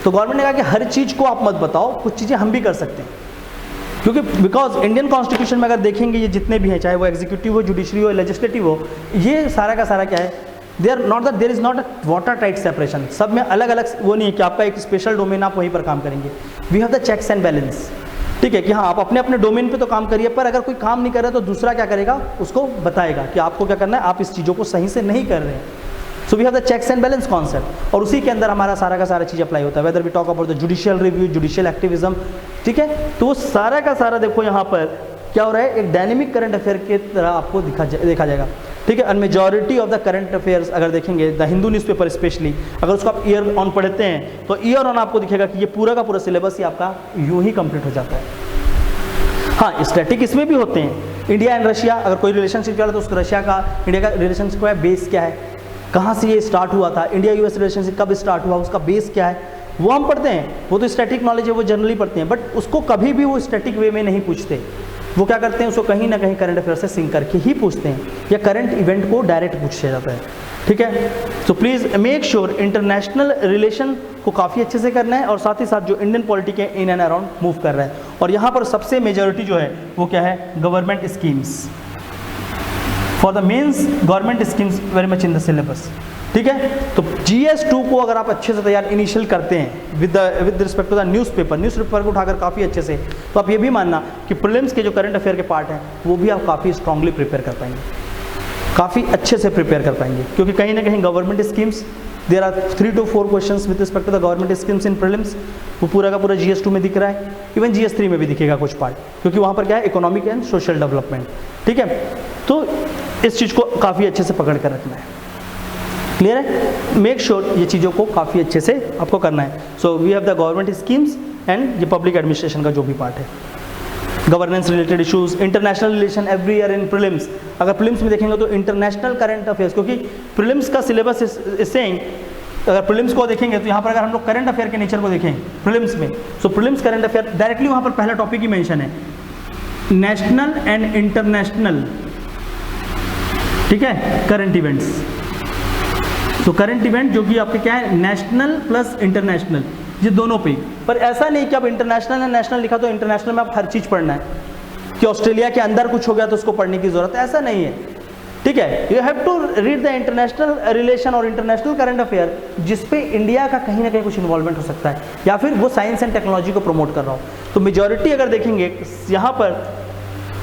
तो गवर्नमेंट ने कहा कि हर चीज़ को आप मत बताओ, कुछ चीज़ें हम भी कर सकते हैं, क्योंकि बिकॉज इंडियन कॉन्स्टिट्यूशन में अगर देखेंगे ये जितने भी हैं, चाहे वो एग्जीक्यूटिव हो, जुडिशरी हो, लेजिस्लेटिव हो, ये सारा का सारा क्या है, there is not a water tight separation. सब में अलग अलग वो नहीं है कि आपका एक स्पेशल डोमेन आप वहीं पर काम करेंगे। We have the checks and balance, ठीक है, कि हाँ आप अपने अपने डोमेन पे तो काम करिए, पर अगर कोई काम नहीं कर रहा तो दूसरा क्या करेगा, उसको बताएगा कि आपको क्या करना है, आप इस चीज़ों को सही से नहीं कर रहे हैं। So we have the checks and balance concept, और उसी के अंदर हमारा सारा का सारा चीज़ अप्लाई होता है, whether we talk about the judicial review, judicial activism, ठीक है। तो वो सारा का सारा देखो यहाँ पर क्या हो रहा है, एक डायनेमिक करंट अफेयर की तरह आपको देखा जाएगा, ठीक है। And majority of the current affairs अगर देखेंगे, द हिंदू न्यूज़पेपर स्पेशली, अगर उसको आप ईयर ऑन पढ़ते हैं तो ईयर ऑन आपको दिखेगा कि ये पूरा का पूरा सिलेबस ही आपका यूं ही कंप्लीट हो जाता है। हाँ, स्टैटिक इसमें भी होते हैं। इंडिया एंड रशिया, अगर कोई रिलेशनशिप चल रहा है तो उस रशिया का इंडिया का रिलेशनशिप का बेस क्या है, कहाँ से ये स्टार्ट हुआ था, इंडिया यूएस रिलेशनशिप कब स्टार्ट हुआ, उसका बेस क्या है, वो हम पढ़ते हैं। वो तो स्टैटिक नॉलेज है, वो जनरली पढ़ते हैं, बट उसको कभी भी वो स्टैटिक वे में नहीं पूछते। वो क्या करते हैं, उसको कहीं ना कहीं करंट अफेयर से सिंक करके ही पूछते हैं, या करंट इवेंट को डायरेक्ट पूछा जाता है, ठीक है। तो please make sure international relation को काफ़ी अच्छे से करना है, और साथ ही साथ जो इंडियन पॉलिटिक है इन एंड अराउंड मूव कर रहा है। और यहाँ पर सबसे मेजॉरिटी जो है वो क्या है, government schemes, for the mains government schemes very much in the syllabus, ठीक है। तो GS2 को अगर आप अच्छे से तैयार इनिशियल करते हैं with respect to the newspaper को उठाकर काफ़ी अच्छे से, तो आप ये भी मानना कि प्रीलिम्स के जो करंट अफेयर के पार्ट हैं वो भी आप काफ़ी स्ट्रांगली प्रिपेयर कर पाएंगे, काफ़ी अच्छे से प्रिपेयर कर पाएंगे, क्योंकि कहीं ना कहीं government schemes, there are 3 to 4 questions with respect to the government schemes in prelims, वो पूरा का पूरा GS2 में दिख रहा है, इवन GS3 में भी दिखेगा कुछ पार्ट, क्योंकि वहाँ पर क्या है, इकोनॉमिक एंड सोशल डेवलपमेंट, ठीक है। तो इस चीज़ को काफ़ी अच्छे से पकड़ कर रखना है, क्लियर है। मेक श्योर ये चीज़ों को काफ़ी अच्छे से आपको करना है। So we have the government schemes and ये पब्लिक एडमिनिस्ट्रेशन का जो भी पार्ट है, governance related issues, international relation every year in prelims. अगर प्रीलिम्स में देखेंगे तो इंटरनेशनल करंट अफेयर्स, क्योंकि प्रीलिम्स का सिलेबस इज सेइंग, अगर प्रीलिम्स को देखेंगे तो यहाँ पर अगर हम लोग करंट अफेयर के नेचर को देखें प्रीलिम्स में, सो प्रीलिम्स करंट अफेयर डायरेक्टली वहाँ पर पहला टॉपिक ही मेंशन है, नेशनल एंड इंटरनेशनल, ठीक है, करंट इवेंट्स। तो करंट इवेंट जो कि आपके क्या है, नेशनल प्लस इंटरनेशनल, ये दोनों पे। पर ऐसा नहीं कि अब इंटरनेशनल एंड नेशनल लिखा तो इंटरनेशनल में आप हर चीज़ पढ़ना है, कि ऑस्ट्रेलिया के अंदर कुछ हो गया तो उसको पढ़ने की ज़रूरत है, ऐसा नहीं है, ठीक है। You have to read the international relation और इंटरनेशनल करंट अफेयर जिसपे इंडिया का कहीं ना कहीं कुछ इन्वॉल्वमेंट हो सकता है, या फिर वो साइंस एंड टेक्नोलॉजी को प्रमोट कर रहा हो। तो मेजॉरिटी अगर देखेंगे यहाँ पर,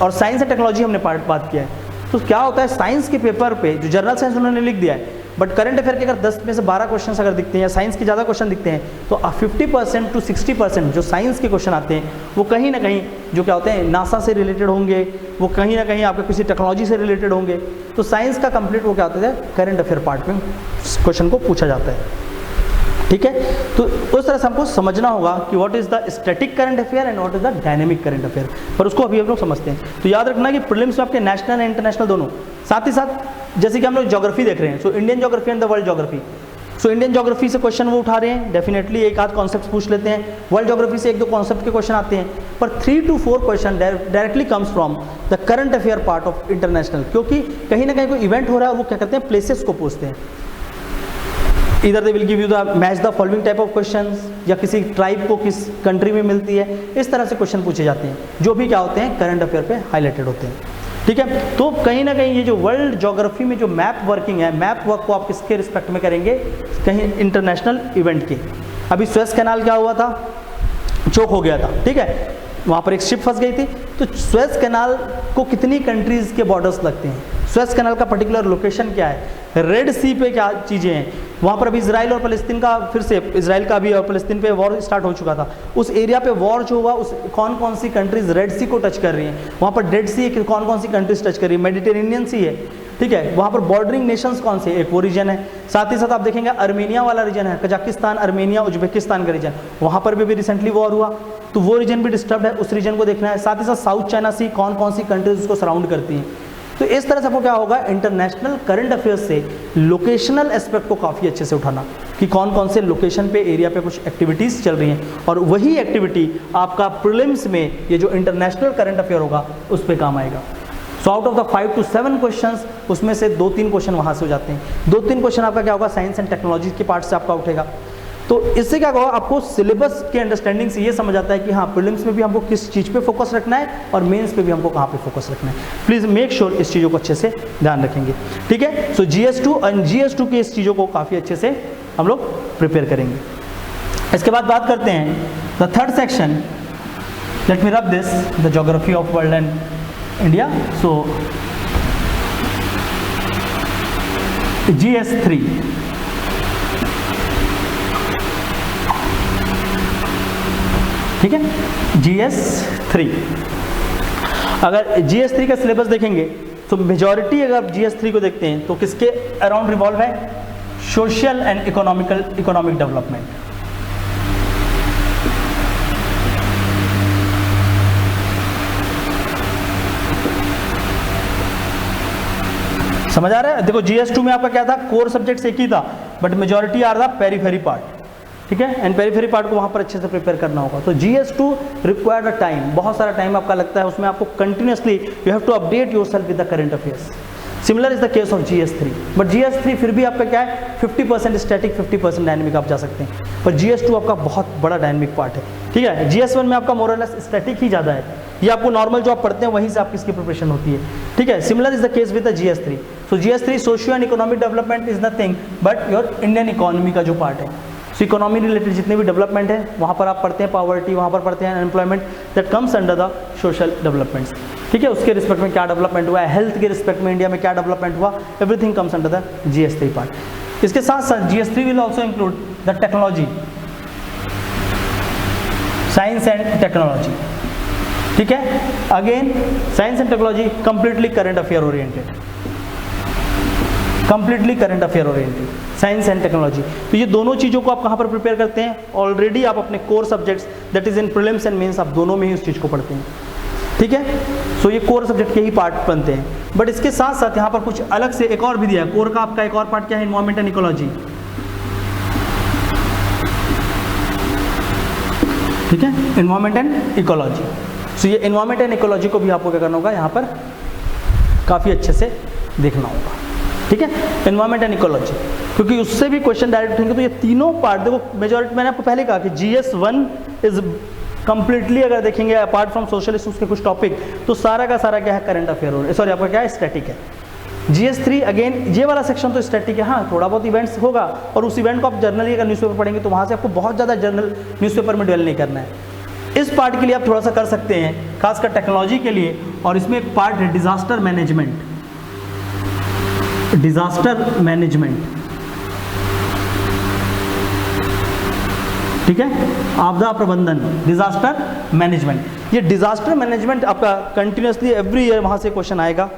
और साइंस एंड टेक्नोलॉजी हमने बात किया है, तो क्या होता है, साइंस के पेपर पे जो जनरल साइंस उन्होंने लिख दिया है, बट करंट अफेयर के अगर 10 में से 12 क्वेश्चन अगर दिखते हैं, या साइंस के ज़्यादा क्वेश्चन दिखते हैं, तो 50% to 60% जो साइंस के क्वेश्चन आते हैं वो कहीं ना कहीं जो क्या होते हैं, नासा से रिलेटेड होंगे, वो कहीं ना कहीं आपके किसी टेक्नोलॉजी से रिलेटेड होंगे। तो साइंस का कंप्लीट वो क्या होता है, करंट अफेयर पार्ट में क्वेश्चन को पूछा जाता है, ठीक है। तो उस तरह से हमको समझना होगा कि what is the static current affair and what is the dynamic current affair, पर उसको अभी हम लोग समझते हैं। तो याद रखना कि प्रीलिम्स में आपके नेशनल एंड इंटरनेशनल दोनों, साथ ही साथ जैसे कि हम लोग ज्योग्राफी देख रहे हैं, so Indian geography and the world geography, so Indian geography से क्वेश्चन वो उठा रहे हैं, डेफिनेटली एक आध कॉन्सेप्ट पूछ लेते हैं, वर्ल्ड ज्योग्राफी से एक दो कॉन्सेप्ट के क्वेश्चन आते हैं, पर 3 to 4 question directly comes from the current affair part of international, क्योंकि कहीं ना कहीं कोई इवेंट हो रहा है, वो क्या करते हैं, प्लेसेस को पूछते हैं। इधर they will give you the match the following type of questions, या किसी ट्राइब को किस कंट्री में मिलती है, इस तरह से क्वेश्चन पूछे जाते हैं, जो भी क्या होते हैं, करंट अफेयर पे हाईलाइटेड होते हैं। ठीक है, तो कहीं ना कहीं ये जो वर्ल्ड ज्योग्राफी में जो मैप वर्किंग है, मैप वर्क को आप किसके रिस्पेक्ट में करेंगे, कहीं इंटरनेशनल इवेंट के। अभी स्वेज कैनाल क्या हुआ था, चोक हो गया था, ठीक है, वहाँ पर एक शिप फंस गई थी। तो स्वेज कैनाल को कितनी कंट्रीज़ के बॉर्डर्स लगते हैं, स्वेज कैनाल का पर्टिकुलर लोकेशन क्या है, रेड सी पे क्या चीज़ें हैं, वहाँ पर अभी इजराइल और फ़लस्तीन का फिर से, इजराइल का भी और फ़लस्तीन पे वॉर स्टार्ट हो चुका था, उस एरिया पे वॉर जो हुआ, उस कौन कौन सी कंट्रीज़ रेड सी को टच कर रही हैं, वहाँ पर डेड सी कौन कौन सी कंट्रीज टच कर रही है, मेडिटेरेनियन सी है, ठीक है, वहाँ पर बॉर्डरिंग नेशंस कौन से, एक वो रीजन है। साथ ही साथ आप देखेंगे अर्मेनिया वाला रीजन है, कजाकिस्तान, अर्मेनिया, उज्बेकिस्तान का रीजन, वहाँ पर भी रिसेंटली वॉर हुआ, तो वो रीजन भी डिस्टर्ब है, उस रीजन को देखना है। साथ ही साथ साउथ चाइना सी कौन कौन सी कंट्रीज उसको सराउंड करती हैं। तो इस तरह से आपको क्या होगा, इंटरनेशनल करंट अफेयर्स से लोकेशनल एस्पेक्ट को काफ़ी अच्छे से उठाना, कि कौन कौन से लोकेशन पे, एरिया पे कुछ एक्टिविटीज़ चल रही हैं, और वही एक्टिविटी आपका प्रीलिम्स में ये जो इंटरनेशनल करंट अफेयर होगा उस पर काम आएगा। So out of the 5 to 7 questions, उसमें से 2-3 क्वेश्चन वहाँ से हो जाते हैं। 2-3 क्वेश्चन आपका क्या होगा, साइंस एंड टेक्नोलॉजी के पार्ट से आपका उठेगा। तो इससे क्या होगा, आपको सिलेबस के अंडरस्टैंडिंग से ये समझ आता है कि हाँ, प्रीलिम्स में भी हमको किस चीज़ पे फोकस रखना है और मेंस पे भी हमको कहाँ पे फोकस रखना है। प्लीज़ मेक श्योर इस चीज़ों को अच्छे से ध्यान रखेंगे, ठीक है। सो GS2 और GS2 की इस चीज़ों को काफ़ी अच्छे से हम लोग प्रिपेयर करेंगे। इसके बाद बात करते हैं the third section, late me rub this, the geography of world and India. So GS3, ठीक है, GS3। अगर GS3 का सिलेबस देखेंगे तो मेजॉरिटी अगर आप GS3 को देखते हैं तो किसके अराउंड रिवॉल्व है, सोशल एंड इकोनॉमिक डेवलपमेंट। समझ आ रहा है। देखो GS2 में आपका क्या था, कोर सब्जेक्ट्स एक ही था, बट मेजॉरिटी आ रहा था पेरीफेरी पार्ट, ठीक है, एंड पेरीफेरी पार्ट को वहाँ पर अच्छे से प्रिपेयर करना होगा। तो GS2 रिक्वायर्ड अ टाइम, बहुत सारा टाइम आपका लगता है उसमें, आपको continuously you have to update yourself with the current affairs. Similar is the case of GS3, but GS3 फिर भी आपका क्या है, 50% स्टैटिक 50% डायनेमिक आप जा सकते हैं, पर GS2 आपका बहुत बड़ा डायनेमिक पार्ट है, ठीक है। GS1 में आपका मोरलेस स्टैटिक ही ज़्यादा है, ये आपको नॉर्मल जो आप पढ़ते हैं वहीं से आपकी इसकी प्रिपरेशन होती है, ठीक है। Similar is the case with the GS3। So GS3 socio and economic development is nothing but your Indian economy का जो पार्ट है। सो इकोनॉमी रिलेटेड जितने भी डेवलपमेंट है वहाँ पर आप पढ़ते हैं, पॉवर्टी वहाँ पर पढ़ते हैं, unemployment, that comes under the social developments, ठीक है। उसके रिस्पेक्ट में क्या डेवलपमेंट हुआ है, हेल्थ के रिस्पेक्ट में इंडिया में क्या डेवलपमेंट हुआ, everything comes under the GS3 part. इसके साथ साथ GS3 will also include the technology, science and technology, ठीक है। Again science and technology completely current affair oriented, completely current affair oriented, science and technology. तो ये दोनों चीज़ों को आप कहाँ पर प्रिपेयर करते हैं, ऑलरेडी आप अपने core subjects that is in prelims and mains, आप दोनों में ही उस चीज़ को पढ़ते हैं, ठीक है। सो ये कोर सब्जेक्ट के ही पार्ट बनते हैं, बट इसके साथ साथ यहाँ पर कुछ अलग से एक और भी दिया है। कोर का आपका एक और पार्ट क्या है, एनवायरमेंट एंड इकोलॉजी, ठीक है, एनवायरमेंट एंड इकोलॉजी। सो ये एनवायरमेंट एंड इकोलॉजी को भी आपको क्या करना होगा, यहाँ पर काफ़ी अच्छे से देखना होगा, ठीक है, एनवायरमेंट एंड इकोलॉजी, क्योंकि उससे भी क्वेश्चन डायरेक्ट होंगे। तो ये तीनों पार्ट देखो, मेजॉरिटी मैंने आपको पहले कहा कि GS1 इज कंप्लीटली, अगर देखेंगे अपार्ट फ्रॉम सोशल इशूज़ के कुछ टॉपिक, तो सारा का सारा क्या है, करंट अफेयर हो, सॉरी आपका क्या है, स्टैटिक है। GS3 अगेन ये वाला सेक्शन तो स्टैटिक है, हाँ थोड़ा बहुत इवेंट्स होगा, और उस इवेंट को आप जर्नली अगर न्यूज़पेपर पढ़ेंगे तो वहाँ से आपको बहुत ज़्यादा जर्नल न्यूज़पेपर में डेवल नहीं करना है। इस पार्ट के लिए आप थोड़ा सा कर सकते हैं, खासकर टेक्नोलॉजी के लिए, और इसमें एक पार्ट है डिजास्टर मैनेजमेंट, डिजास्टर मैनेजमेंट, ठीक है, आपदा प्रबंधन, डिजास्टर मैनेजमेंट। ये डिजास्टर मैनेजमेंट आपका कंटिन्यूसली एवरी ईयर वहाँ से क्वेश्चन आएगा।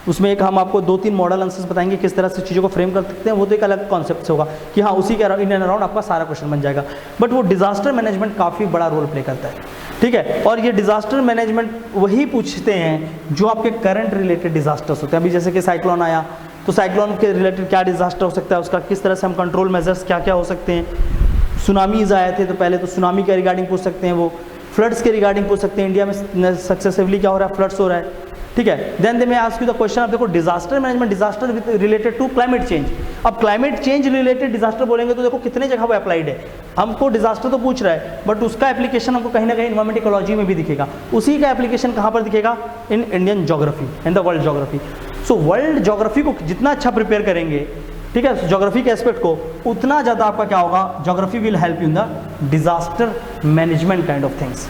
उसमें एक हम आपको 2-3 मॉडल आंसर्स बताएंगे किस तरह से चीज़ों को फ्रेम कर सकते हैं, वो तो एक अलग कॉन्सेप्ट से होगा कि हाँ उसी के इन एंड अराउंड आपका सारा क्वेश्चन बन जाएगा, बट वो डिजास्टर मैनेजमेंट काफ़ी बड़ा रोल प्ले करता है, ठीक है। और ये डिजास्टर मैनेजमेंट वही पूछते हैं जो आपके करंट रिलेटेड डिजास्टर्स होते हैं। अभी जैसे कि साइक्लोन आया, तो साइक्लोन के रिलेटेड क्या डिजास्टर हो सकता है, उसका किस तरह से हम कंट्रोल मेजर्स क्या क्या हो सकते हैं। सुनामीज आए थे तो पहले तो सुनामी के रिगार्डिंग पूछ सकते हैं, वो फ्लड्स के रिगार्डिंग पूछ सकते हैं, इंडिया में सक्सेसिवली क्या हो रहा है, फ्लड्स हो रहा है, ठीक है। देन दे में आस्क यू द क्वेश्चन, आप देखो disaster management, disaster related to climate change. अब क्लाइमेट चेंज रिलेटेड डिजास्टर बोलेंगे तो देखो कितने जगह वो अप्लाइड है। हमको डिजास्टर तो पूछ रहा है बट उसका एप्लीकेशन हमको कहीं ना कहीं इन्वायरमेंट इकोलॉजी में भी दिखेगा। उसी का एप्लीकेशन कहाँ पर दिखेगा, in Indian geography and the world geography. So world geography को जितना अच्छा प्रिपेयर करेंगे, ठीक है, ज्योग्राफी के एस्पेक्ट को, उतना ज़्यादा आपका क्या होगा, geography will help you in the disaster management kind of things,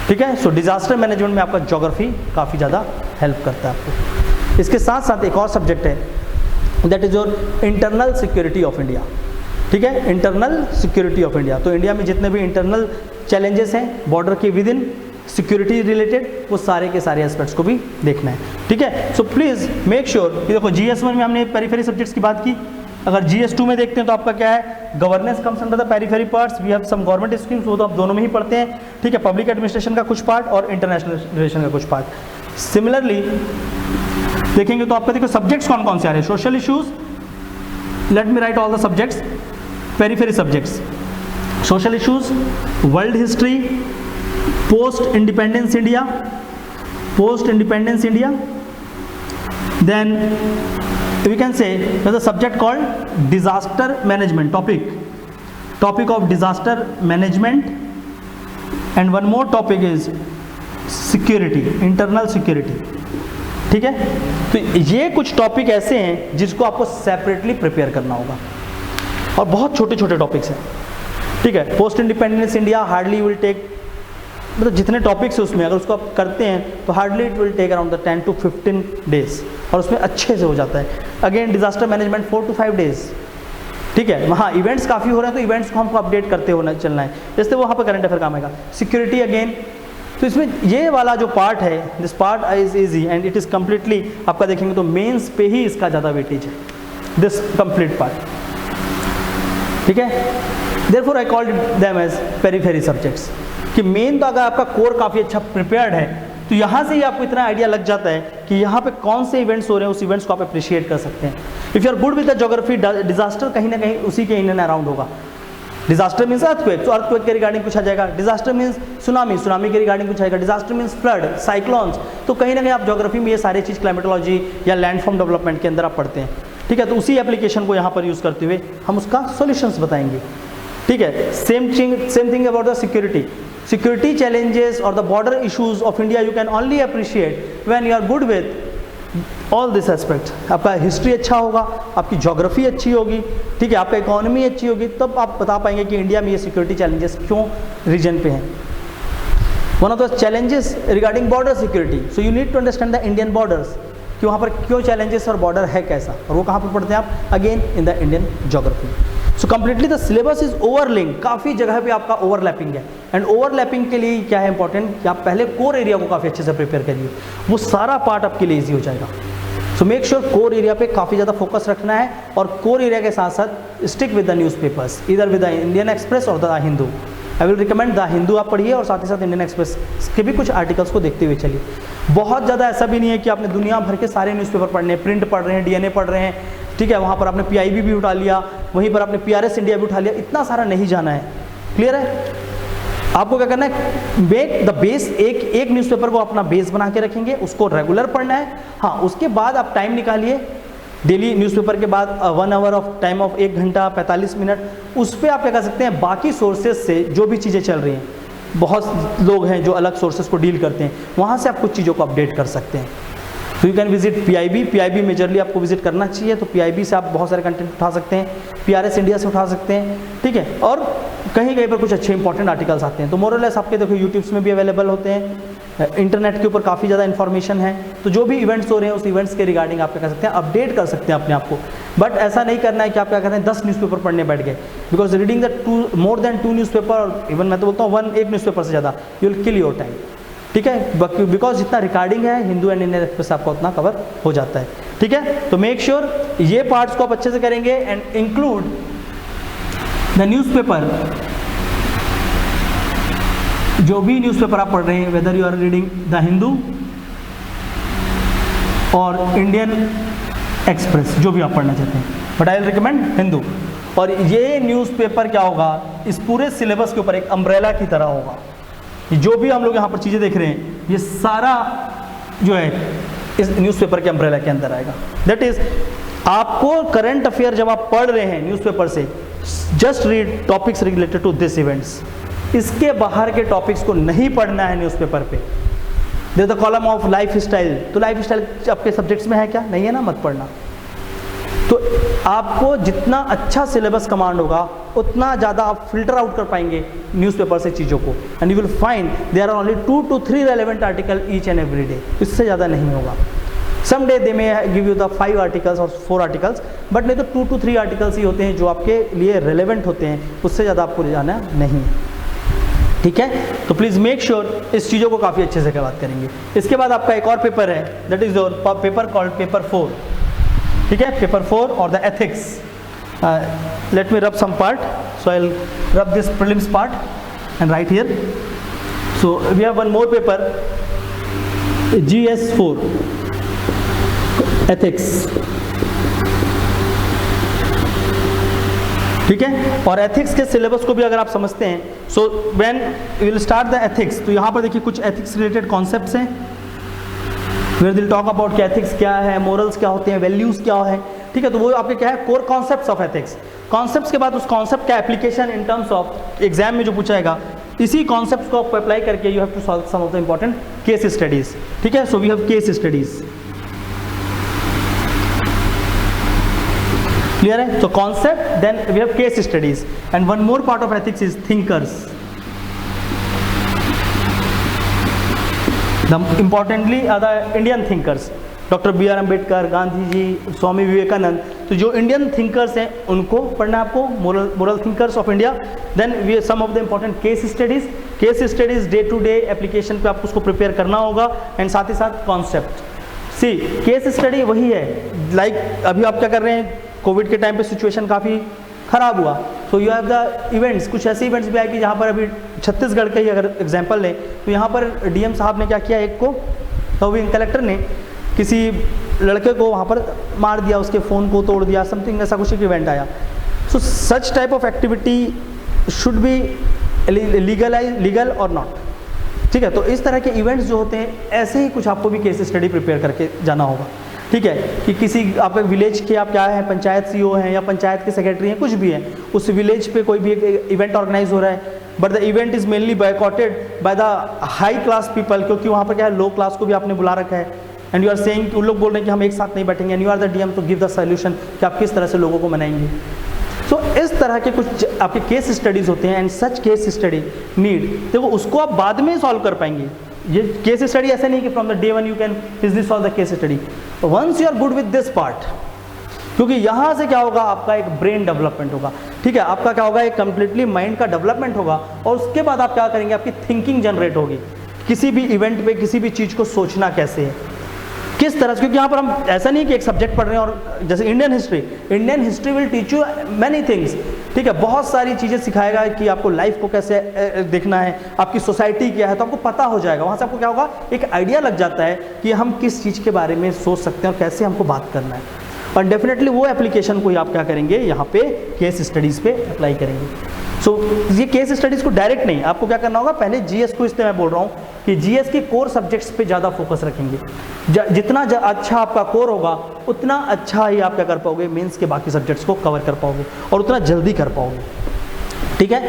ठीक है। सो डिजास्टर मैनेजमेंट में आपका ज्योग्राफी काफ़ी ज़्यादा हेल्प करता है आपको। इसके साथ साथ एक और सब्जेक्ट है, that is your internal security of India, ठीक है, इंटरनल सिक्योरिटी ऑफ इंडिया। तो इंडिया में जितने भी इंटरनल चैलेंजेस हैं बॉर्डर के विद इन सिक्योरिटी रिलेटेड, वो सारे के सारे एस्पेक्ट्स को भी देखना है, ठीक है। सो प्लीज़ मेक श्योर कि देखो GS1 में हमने पेरीफेरी सब्जेक्ट्स की बात की, अगर GS2 में देखते हैं तो आपका क्या है, governance comes under the periphery parts, we have some government schemes, वो तो आप दोनों में ही पढ़ते हैं, ठीक है, पब्लिक एडमिनिस्ट्रेशन का कुछ पार्ट और इंटरनेशनल रिलेशन का कुछ पार्ट। सिमिलरली देखेंगे तो आपका देखो सब्जेक्ट्स कौन कौन से आ रहे हैं, social issues, let me write all the subjects, periphery subjects, social issues, world history, post independence India, post independence India, then we can say there's a subject called disaster management, topic of disaster management, and one more topic is security, internal security, ठीक है। तो ये कुछ topic ऐसे हैं जिसको आपको separately prepare करना होगा और बहुत छोटे छोटे टॉपिक्स हैं, ठीक है। Post independence India hardly will take, मतलब जितने टॉपिक्स है उसमें अगर उसको आप करते हैं तो hardly it will take around the 10 to 15 days और उसमें अच्छे से हो जाता है। Again disaster management 4 to 5 days, ठीक है। वहाँ इवेंट्स काफ़ी हो रहे हैं तो इवेंट्स को हमको अपडेट करते होना चलना है, जैसे वहाँ पर करंट अफेयर काम आएगा। सिक्योरिटी अगेन, तो इसमें ये वाला जो पार्ट है, this part is easy and it is completely आपका देखेंगे तो मेंस पे ही इसका ज़्यादा वेटेज है, दिस कंप्लीट पार्ट, ठीक है। Therefore I called them as periphery subjects, कि मेन तो अगर आपका कोर काफ़ी अच्छा प्रिपेयर्ड है तो यहाँ से ही आपको इतना आइडिया लग जाता है कि यहाँ पे कौन से इवेंट्स हो रहे हैं, उस इवेंट्स को आप अप्रिशिएट कर सकते हैं। If you are good with the geography, disaster कहीं ना कहीं उसी के इन एंड अराउंड होगा। डिजास्टर मीन्स अर्थक्वेक, तो अर्थक्वेक के रिगार्डिंग पूछा जाएगा। डिजास्टर मीन्स सुनामी, सुनामी के रिगार्डिंग पूछा जाएगा। डिजास्टर मीन्स फ्लड, साइक्लोन्स, तो कहीं ना कहीं आप ज्योग्राफी में ये सारी चीज़ क्लाइमेटोलॉजी या लैंडफॉर्म डेवलपमेंट के अंदर आप पढ़ते हैं, ठीक है। तो उसी एप्लीकेशन को यहाँ पर यूज़ करते हुए हम उसका सोल्यूशंस बताएंगे, ठीक है। Same thing about the security, security challenges or the border issues of India you can only appreciate when you are good with all this aspect। आपका हिस्ट्री अच्छा होगा, आपकी ज्योग्राफी अच्छी होगी, ठीक है, आपका इकोनॉमी अच्छी होगी, तब आप बता पाएंगे कि इंडिया में ये सिक्योरिटी चैलेंजेस क्यों रीजन पे हैं। One of the challenges regarding border security, so you need to understand the Indian borders, कि वहाँ पर क्यों चैलेंजेस और बॉर्डर है कैसा, और वो कहाँ पर पढ़ते हैं आप, again in the Indian geography. So completely the syllabus is overlink, काफ़ी जगह पे आपका ओवरलैपिंग है, एंड ओवरलैपिंग के लिए क्या है इंपॉर्टेंट कि आप पहले कोर एरिया को काफ़ी अच्छे से प्रिपेयर करिए, वो सारा पार्ट आपके लिए ईजी हो जाएगा। So make sure core area पे काफ़ी ज़्यादा फोकस रखना है, और कोर एरिया के साथ साथ स्टिक विद द न्यूज़पेपर्स, इधर विद द इंडियन एक्सप्रेस और the Hindu. I will recommend the Hindu आप पढ़िए, और साथ ही साथ इंडियन एक्सप्रेस के भी कुछ आर्टिकल्स को देखते हुए चलिए। बहुत ज़्यादा ऐसा भी नहीं है कि आपने दुनिया भर के सारे न्यूज़पेपर पढ़ने हैं, प्रिंट पढ़ रहे हैं, DNA पढ़ रहे हैं, ठीक है, वहाँ पर आपने PIB भी उठा लिया, वहीं पर आपने PRS इंडिया भी उठा लिया, इतना सारा नहीं जाना है। क्लियर है? आपको क्या करना है, मेक द बेस, एक न्यूज़पेपर को अपना बेस बना के रखेंगे, उसको रेगुलर पढ़ना है। हाँ, उसके बाद आप टाइम निकालिए, डेली न्यूज़पेपर के बाद 1 आवर ऑफ टाइम ऑफ 1 घंटा 45 मिनट, उस पर आप क्या कर सकते हैं, बाकी सोर्सेज से जो भी चीज़ें चल रही हैं, बहुत लोग हैं जो अलग सोर्सेज को डील करते हैं, वहाँ से आप कुछ चीज़ों को अपडेट कर सकते हैं। तो you can visit PIB majorly आपको विजिट करना चाहिए, तो PIB से आप बहुत सारे कंटेंट उठा सकते हैं, PRS इंडिया से उठा सकते हैं, ठीक है, और कहीं कहीं पर कुछ अच्छे इंपॉर्टेंट आर्टिकल्स आते हैं। तो मोरलेस आपके देखो यूट्यूब्स में भी अवेलेबल होते हैं, इंटरनेट के ऊपर काफ़ी ज़्यादा इन्फॉर्मेशन है, तो जो भी इवेंट्स हो रहे हैं उस इवेंट्स के रिगार्डिंग आप क्या कर सकते हैं, अपडेट कर सकते हैं अपने आप को। बट ऐसा नहीं करना है कि आप क्या करते हैं 10 न्यूज़पेपर पढ़ने बैठ गए, because reading the more than 2 newspaper, और इवन मैं तो बोलता हूँ एक न्यूज़पेपर से ज़्यादा, you will kill your time, ठीक है, बिकॉज जितना रिकॉर्डिंग है हिंदू एंड इंडियन एक्सप्रेस आपका उतना कवर हो जाता है, ठीक है। तो मेक श्योर ये पार्ट्स को आप अच्छे से करेंगे, एंड इंक्लूड द न्यूज़पेपर, जो भी न्यूज़पेपर आप पढ़ रहे हैं, whether you are reading the Hindu और इंडियन एक्सप्रेस, जो भी आप पढ़ना चाहते हैं, but I will recommend Hindu. और ये न्यूज़पेपर क्या होगा, इस पूरे सिलेबस के ऊपर एक अम्ब्रेला की तरह होगा। जो भी हम लोग यहाँ पर चीज़ें देख रहे हैं, ये सारा जो है इस न्यूज़पेपर के अम्ब्रेला के अंदर आएगा। दैट इज़, आपको करंट अफेयर जब आप पढ़ रहे हैं न्यूज़पेपर से, just read topics related to this events. इसके बाहर के टॉपिक्स को नहीं पढ़ना है न्यूज़पेपर पे। There the column of lifestyle, तो लाइफ स्टाइल आपके सब्जेक्ट्स में है क्या? नहीं है ना, मत पढ़ना। तो आपको जितना अच्छा सिलेबस कमांड होगा उतना ज़्यादा आप फिल्टर आउट कर पाएंगे न्यूज़पेपर से चीज़ों को, and you will find there are only 2 to 3 relevant article each and every day. इससे ज़्यादा नहीं होगा। सम डे दे में गिव यू द 5 आर्टिकल्स और 4 आर्टिकल्स, बट नहीं तो 2 to 3 आर्टिकल्स ही होते हैं जो आपके लिए रेलेवेंट होते हैं, उससे ज़्यादा आपको ले जाना नहीं है। ठीक है, तो प्लीज़ मेक श्योर इस चीज़ों को काफ़ी अच्छे से बात करेंगे। इसके बाद आपका एक और पेपर है, that is your paper called paper 4। ठीक है, पेपर 4 और the ethics. Let me rub some part, so I will rub this prelims part and right here. So we have one more paper, GS4 ethics. ठीक है, और ethics के syllabus को भी अगर आप समझते हैं, so when we will start the ethics, तो यहाँ पर देखिए कुछ एथिक्स रिलेटेड कॉन्सेप्ट्स हैं। वेयर विल टॉक अबाउट कि एथिक्स क्या है, मोरल्स क्या होते हैं, वैल्यूज़ क्या है। ठीक है, तो वो आपके क्या है, core concepts of ethics. Concepts के बाद उस कॉन्सेप्ट का application in terms of exam में जो पूछा जाएगा, इसी कॉन्सेप्ट्स को आप अप्लाई करके you have to solve some of the important case studies. ठीक है, so we have case studies. Clear है? So concept, then we have case studies, and one more part of ethics is thinkers. The importantly are the Indian thinkers, Dr. B.R. Ambedkar, Gandhi ji, Swami Vivekananda. तो जो Indian thinkers हैं उनको पढ़ना है आपको, moral thinkers of India. Then we some of the important case studies. Case studies day to day application पे आपको उसको प्रिपेयर करना होगा, एंड साथ ही साथ कॉन्सेप्ट। सी केस स्टडी वही है, लाइक अभी आप क्या कर रहे हैं, कोविड के टाइम पे सिचुएशन काफ़ी ख़राब हुआ, so you have the events. कुछ ऐसे इवेंट्स भी आए कि जहाँ पर अभी छत्तीसगढ़ का ही अगर एग्जांपल लें, तो यहाँ पर डीएम साहब ने क्या किया, एक को तो भी कलेक्टर ने किसी लड़के को वहाँ पर मार दिया, उसके फ़ोन को तोड़ दिया, समथिंग ऐसा कुछ एक इवेंट आया। So such type of activity should be legal और नॉट। ठीक है, तो इस तरह के इवेंट्स जो होते हैं, ऐसे ही कुछ आपको भी केस स्टडी प्रिपेयर करके जाना होगा। ठीक है, कि किसी आप विलेज के आप क्या हैं, पंचायत सीईओ हैं या पंचायत के सेक्रेटरी हैं, कुछ भी हैं, उस विलेज पे कोई भी एक इवेंट ऑर्गेनाइज हो रहा है, but the event is mainly boycotted by the high class people, क्योंकि वहाँ पर क्या है, लो क्लास को भी आपने बुला रखा है, एंड यू आर सेइंग, उन लोग बोल रहे हैं कि हम एक साथ नहीं बैठेंगे, and you are the DM to give the solution कि आप किस तरह से लोगों को मनाएंगे। सो इस तरह के कुछ आपके केस स्टडीज़ होते हैं, and such case study need, देखो उसको आप बाद में सॉल्व कर पाएंगे। ये केस स्टडी ऐसा नहीं कि from the day one you can easily solve the case study, once you are good with this part, क्योंकि यहाँ से क्या होगा, आपका एक ब्रेन डेवलपमेंट होगा। ठीक है, आपका क्या होगा, एक कंप्लीटली माइंड का डेवलपमेंट होगा, और उसके बाद आप क्या करेंगे, आपकी थिंकिंग जनरेट होगी, किसी भी इवेंट पे किसी भी चीज़ को सोचना कैसे है, किस तरह से। क्योंकि यहाँ पर हम ऐसा नहीं कि एक सब्जेक्ट पढ़ रहे हैं, और जैसे Indian history will teach you many things. ठीक है, बहुत सारी चीज़ें सिखाएगा कि आपको लाइफ को कैसे देखना है, आपकी सोसाइटी क्या है, तो आपको पता हो जाएगा। वहाँ से आपको क्या होगा, एक आइडिया लग जाता है कि हम किस चीज़ के बारे में सोच सकते हैं और कैसे हमको बात करना है, और डेफिनेटली वो एप्लीकेशन को ही आप क्या करेंगे, यहाँ पे केस स्टडीज़ पे अप्लाई करेंगे। सो ये केस स्टडीज़ को डायरेक्ट नहीं, आपको क्या करना होगा, पहले जीएस को, इसलिए मैं बोल रहा हूँ कि जीएस के कोर सब्जेक्ट्स पे ज़्यादा फोकस रखेंगे। जितना अच्छा आपका कोर होगा, उतना अच्छा ही आप क्या कर पाओगे, मेंस के बाकी सब्जेक्ट्स को कवर कर पाओगे, और उतना जल्दी कर पाओगे। ठीक है,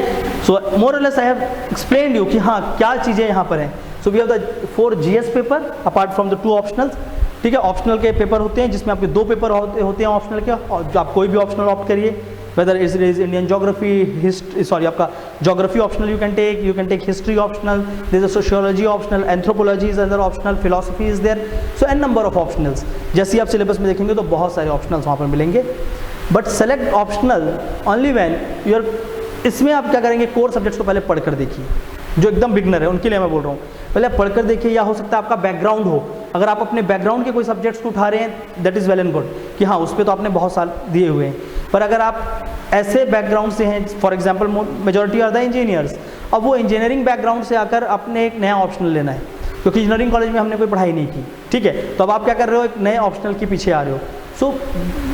सो मोर और less I have explained you कि हाँ क्या चीज़ें यहाँ पर हैं। So we have the 4 GS paper apart from the 2 optionals. ठीक है, ऑप्शनल के पेपर होते हैं जिसमें आपके 2 पेपर होते हैं ऑप्शनल के, और आप कोई भी ऑप्शनल ऑप्ट करिए, whether it is Indian geography, आपका geography optional you can take history optional, there is a sociology optional, anthropology is another optional, philosophy is there, so n number of optionals। जैसे आप syllabus में देखेंगे तो बहुत सारे optionals वहाँ पर मिलेंगे, but select optional only when you are. इसमें आप क्या करेंगे, कोर सब्जेक्ट्स को पहले पढ़कर देखिए, जो एकदम बिगनर है उनके लिए मैं बोल रहा हूँ, पहले पढ़कर देखिए, या हो सकता है आपका बैकग्राउंड हो, अगर आप अपने बैकग्राउंड के कोई सब्जेक्ट्स को उठा रहे हैं, that is well and good कि हाँ उस पर तो आपने बहुत साल दिए हुए हैं, पर अगर आप ऐसे बैकग्राउंड से हैं, for example majority are the engineers, अब वो इंजीनियरिंग बैकग्राउंड से आकर अपने एक नया ऑप्शनल लेना है, क्योंकि इंजीनियरिंग कॉलेज में हमने कोई पढ़ाई नहीं की। ठीक है, तो अब आप क्या कर रहे हो, एक नए ऑप्शनल के पीछे आ रहे हो, सो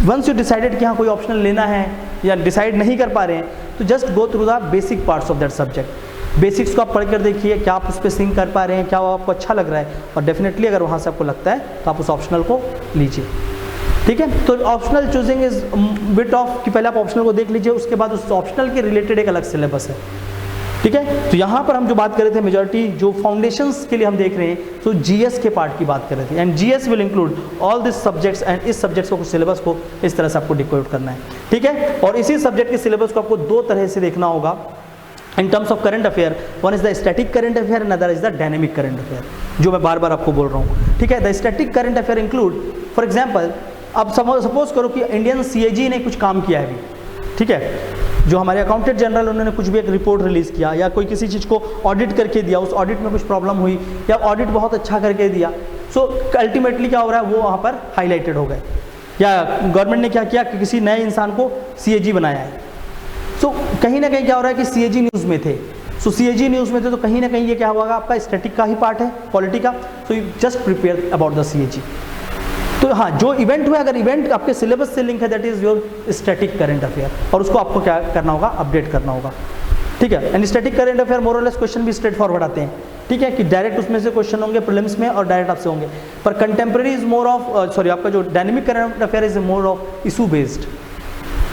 वंस यू डिसाइडेड कि हाँ कोई ऑप्शनल लेना है या डिसाइड नहीं कर पा रहे हैं, तो just go through the basic parts of that subject. Basics को आप पढ़ कर देखिए, क्या आप उस पर सिंक कर पा रहे हैं, क्या वो आपको अच्छा लग रहा है, और डेफिनेटली अगर वहाँ से आपको लगता है तो आप उस ऑप्शनल को लीजिए। ठीक है, तो optional choosing is bit of कि पहले आप ऑप्शनल को देख लीजिए, उसके बाद उस ऑप्शनल के रिलेटेड एक अलग सिलेबस है। ठीक है, तो यहाँ पर हम जो बात कर रहे थे मेजॉरिटी जो फाउंडेशंस के लिए हम देख रहे हैं, तो जीएस के पार्ट की बात कर रहे थे, and GS will include all this subjects, and इस सब्जेक्ट्स को सिलेबस को इस तरह से आपको डिकोड करना है। ठीक है, और इसी सब्जेक्ट के सिलेबस को आपको दो तरह से देखना होगा इन terms of current affair. One is the static current affair, another is the dynamic current affair, जो मैं बार बार आपको बोल रहा हूँ। ठीक है, the static current affair include, for example, अब सपोज करो कि इंडियन सीएजी ने कुछ काम किया है अभी, ठीक है, जो हमारे अकाउंटेंट जनरल उन्होंने कुछ भी एक रिपोर्ट रिलीज़ किया या कोई किसी चीज़ को ऑडिट करके दिया, उस ऑडिट में कुछ प्रॉब्लम हुई या ऑडिट बहुत अच्छा करके दिया, सो अल्टीमेटली क्या हो रहा है, वो वहाँ पर हाईलाइटेड हो गए, या गवर्नमेंट ने क्या किया कि किसी नए इंसान को सीएजी बनाया है। सो कहीं ना कहीं क्या हो रहा है कि सीएजी न्यूज़ में थे, सो सीएजी न्यूज़ में थे, तो कहीं ना कहीं ये क्या होगा, आपका स्टैटिक का ही पार्ट है, पॉलिटी का, so you just prepare about the CAG. तो हाँ, जो इवेंट हुआ, अगर इवेंट आपके सिलेबस से लिंक है, that is your static current affair, और उसको आपको क्या करना होगा, अपडेट करना होगा। ठीक है, एंड स्टैटिक करंट अफेयर मोर और लेस क्वेश्चन भी स्ट्रेट फॉरवर्ड आते हैं। ठीक है, कि डायरेक्ट उसमें से क्वेश्चन होंगे प्रीलिम्स में और डायरेक्ट आपसे होंगे, पर कंटेम्प्रेरी इज मोर ऑफ आपका जो dynamic current affair is more of issue based.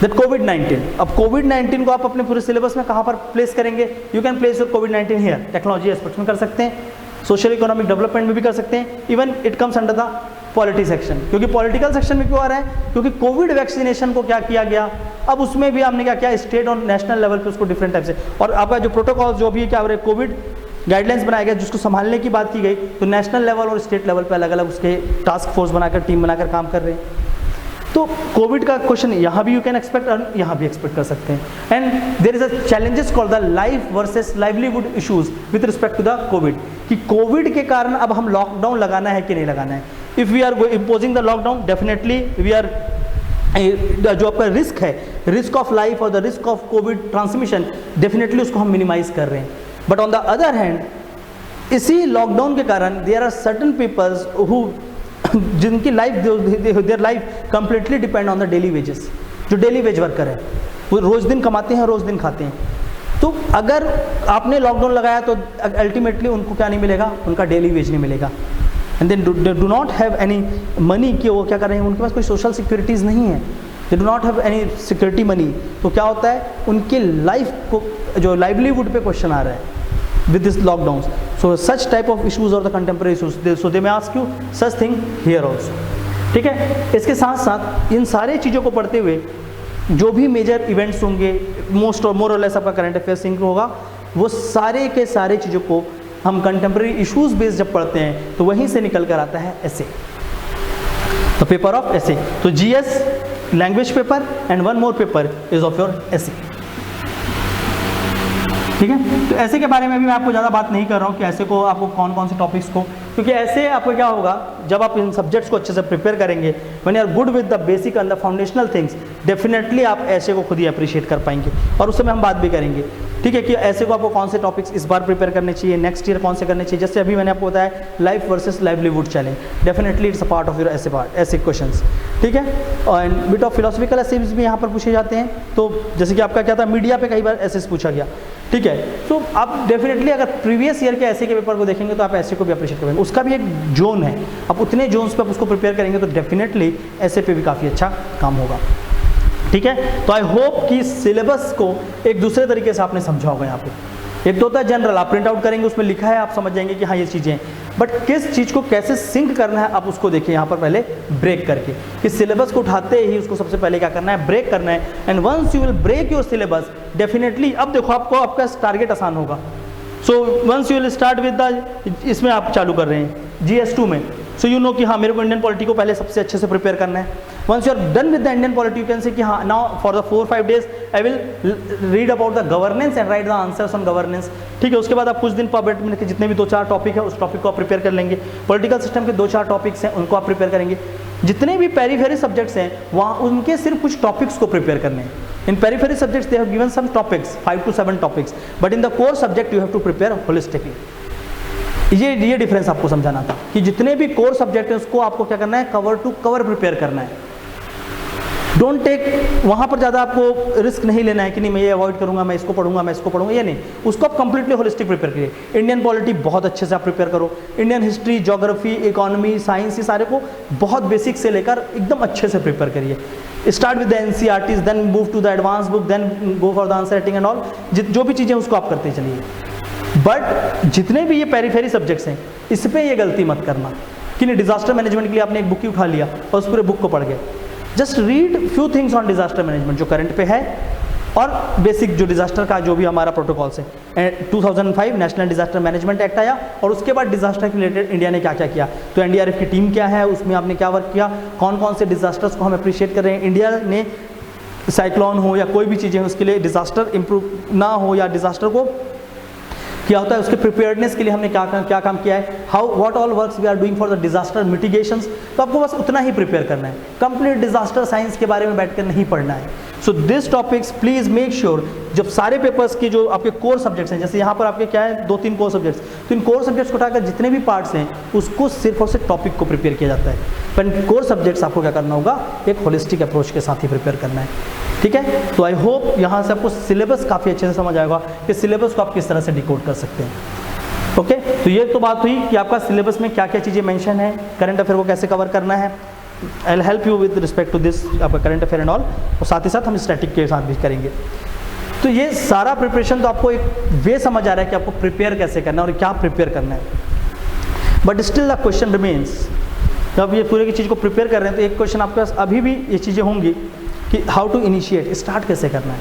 That कोविड-19, अब कोविड-19 को आप अपने पूरे सिलेबस में कहाँ पर प्लेस करेंगे, you can place your covid here, technology aspects में कर सकते हैं, सोशल इकोनॉमिक डेवलपमेंट में भी कर सकते हैं, even it comes under the polity section. क्योंकि पॉलिटिकल सेक्शन में क्यों आ रहा है, क्योंकि कोविड वैक्सीनेशन को क्या किया गया, अब उसमें भी हमने क्या किया, स्टेट और नेशनल लेवल पे उसको डिफरेंट टाइप से, और आपका जो प्रोटोकॉल जो भी क्या हो रहा है, कोविड गाइडलाइंस बनाया गया जिसको संभालने की बात की गई, तो नेशनल लेवल और स्टेट लेवल पे अलग अलग उसके टास्क फोर्स बनाकर, टीम बनाकर काम कर रहे हैं। तो कोविड का क्वेश्चन यहाँ भी यू कैन एक्सपेक्ट और यहाँ भी एक्सपेक्ट कर सकते हैं। And there is a challenges called the life versus livelihood issues with respect to the COVID, कि कोविड के कारण अब हम लॉकडाउन लगाना है कि नहीं लगाना है। If we are imposing the lockdown, definitely we are, जो आपका रिस्क है, रिस्क ऑफ लाइफ और the risk of Covid transmission, definitely उसको हम मिनिमाइज कर रहे हैं। But on the other hand, इसी लॉकडाउन के कारण there are certain peoples who जिनकी life, their life completely depend on the daily wages, जो डेली वेज वर्कर है, वो रोज दिन कमाते हैं, रोज दिन खाते हैं। तो अगर आपने लॉकडाउन लगाया तो अल्टीमेटली उनको क्या नहीं मिलेगा, उनका डेली वेज नहीं मिलेगा, and then do not have any money, कि वो क्या कर रहे हैं, उनके पास कोई सोशल सिक्योरिटीज़ नहीं है, they do not have any security money. तो क्या होता है, उनकी लाइफ को, जो लाइवलीहुड पे क्वेश्चन आ रहा है with this lockdowns, so such type of issues or the contemporary issues, so they may ask you such thing here also। ठीक है, इसके साथ साथ इन सारे चीज़ों को पढ़ते हुए जो भी मेजर इवेंट्स होंगे, मोस्ट और मोर और लेस आपका करंट अफेयर सिंक होगा, वो सारे के सारे चीज़ों को हम कंटेम्प्रेरी इश्यूज बेस्ड जब पढ़ते हैं तो वहीं से निकल कर आता है ऐसे, द पेपर ऑफ ऐसे। तो GS language paper and one more paper is of your ऐसे। ठीक है, तो ऐसे के बारे में भी मैं आपको ज़्यादा बात नहीं कर रहा हूँ कि ऐसे को आपको कौन कौन से टॉपिक्स को, क्योंकि ऐसे आपको क्या होगा, जब आप इन सब्जेक्ट्स को अच्छे से प्रिपेयर करेंगे, when you are good with the basic and the foundational things, definitely आप ऐसे को खुद ही अप्रिशिएट कर पाएंगे, और उससे में हम बात भी करेंगे। ठीक है, कि ऐसे को आपको कौन से टॉपिक्स इस बार प्रिपेयर करने चाहिए, नेक्स्ट ईयर कौन से करने चाहिए। जैसे अभी मैंने आपको बताया life versus livelihood challenge, definitely it's a part of your essay part, essay questions. ठीक है, and bit of philosophical essays भी यहाँ पर पूछे जाते हैं। तो जैसे कि आपका क्या था, मीडिया पे कई बार एसेज पूछा गया। ठीक है, तो आप डेफिनेटली अगर प्रीवियस ईयर के ऐसे के पेपर को देखेंगे तो आप ऐसे को भी अप्रिशिएट करेंगे, उसका भी एक जोन है, आप उतने जोन्स पे आप उसको प्रिपेयर करेंगे तो डेफिनेटली ऐसे पे भी काफ़ी अच्छा काम होगा। ठीक है, तो आई होप कि सिलेबस को एक दूसरे तरीके से आपने समझा होगा। यहाँ पे एक तो होता है जनरल, आप प्रिंट आउट करेंगे, उसमें लिखा है, आप समझ जाएंगे कि हाँ ये चीज़ें हैं, बट किस चीज़ को कैसे सिंक करना है आप उसको देखिए यहाँ पर पहले ब्रेक करके, कि सिलेबस को उठाते ही उसको सबसे पहले क्या करना है, ब्रेक करना है। And once you will break your syllabus, definitely अब देखो आपको आपका टारगेट आसान होगा। So once you will start with the, इसमें आप चालू कर रहे हैं GS2 में, सो यू नो कि हाँ मेरे को इंडियन पॉलिटी को पहले सबसे अच्छे से प्रिपेयर करना है। Once you are done with the Indian polity, you can say कि हाँ now for the 4-5 days I will read about the governance and write the answers on governance। ठीक है, उसके बाद आप कुछ दिन पर मिनट के जितने भी 2-4 टॉपिक है उस टॉपिक को आप प्रिपेयर कर लेंगे। पॉलिटिकल सिस्टम के 2-4 टॉपिक्स हैं उनको आप प्रिपेयर करेंगे। जितने भी पेरीफेरी सब्जेक्ट्स हैं वहाँ उनके सिर्फ कुछ टॉपिक्स को प्रिपेयर करने हैं। In periphery subjects they have given some topics, 5 to 7 topics, but in the core subject you have to prepare holistically. ये डिफरेंस आपको समझाना था कि जितने भी कोर सब्जेक्ट है उसको आपको क्या करना है, कवर टू कवर प्रिपेयर करना है। डोंट टेक, वहाँ पर ज़्यादा आपको रिस्क नहीं लेना है कि नहीं मैं ये अवॉइड करूँगा, मैं इसको पढ़ूंगा, मैं इसको पढ़ूंगा, ये नहीं, उसको आप कंप्लीटली होलिस्टिक प्रिपेयर करिए। इंडियन पॉलिटी बहुत अच्छे से आप प्रिपेयर करो, Indian history, geography, economy, science, ये सारे को बहुत बेसिक से लेकर एकदम अच्छे से प्रिपेयर करिए। Start with the NCERTs, then move to the advance book, then go for the answer writing and all, जो भी चीज़ें उसको आप करते चलिए। बट जितने भी ये पेरीफेरी सब्जेक्ट्स हैं, इस पर ये गलती मत करना कि नहीं डिजास्टर मैनेजमेंट के लिए आपने एक बुक ही उठा लिया और उस पूरे बुक को पढ़ गए। Just read few things on disaster management जो करंट पे है, और बेसिक जो डिजास्टर का जो भी हमारा प्रोटोकॉल्स है। 2005 नेशनल डिजास्टर मैनेजमेंट एक्ट आया, और उसके बाद डिजास्टर के रिलेटेड इंडिया ने क्या क्या किया, तो एनडीआरएफ की टीम क्या है, उसमें आपने क्या वर्क किया, कौन कौन से डिजास्टर्स को हम अप्रिशिएट कर रहे हैं, इंडिया ने साइक्लोन हो या कोई भी चीज़ें उसके लिए डिजास्टर इम्प्रूव ना हो, या डिजास्टर को क्या होता है उसके प्रिपेयर्डनेस के लिए हमने क्या काम किया है, how what all works we are doing for the disaster mitigations. तो आपको बस उतना ही प्रिपेयर करना है, कंप्लीट डिजास्टर साइंस के बारे में बैठकर नहीं पढ़ना है। So this topics please make sure, जब सारे पेपर्स के जो आपके कोर सब्जेक्ट्स हैं, जैसे यहाँ पर आपके क्या है 2-3 कोर सब्जेक्ट्स, तो इन कोर सब्जेक्ट्स को उठाकर जितने भी पार्ट्स हैं उसको सिर्फ और सिर्फ टॉपिक को प्रिपेयर किया जाता है। पर इन कोर सब्जेक्ट्स आपको क्या करना होगा, एक होलिस्टिक अप्रोच के साथ ही प्रिपेयर करना है, ठीक है। तो आई होप यहाँ से आपको सिलेबस काफ़ी अच्छे से समझ आएगा कि सिलेबस को आप किस तरह से डिकोड कर सकते हैं। ओके, तो ये तो बात हुई कि आपका सिलेबस में क्या क्या चीज़ें मेंशन है, करंट अफेयर को कैसे कवर करना है। I will help you with respect to this आपका करंट अफेयर एंड ऑल, और साथ ही साथ हम स्टैटिक के साथ भी करेंगे। तो ये सारा प्रिपरेशन तो आपको एक वे समझ आ रहा है कि आपको प्रिपेयर कैसे करना है और क्या प्रिपेयर करना है। But still the question remains, जब ये पूरे की चीज़ को प्रिपेयर कर रहे हैं तो एक क्वेश्चन आपके पास अभी भी ये चीज़ें होंगी कि हाउ टू इनिशिएट, स्टार्ट कैसे करना है,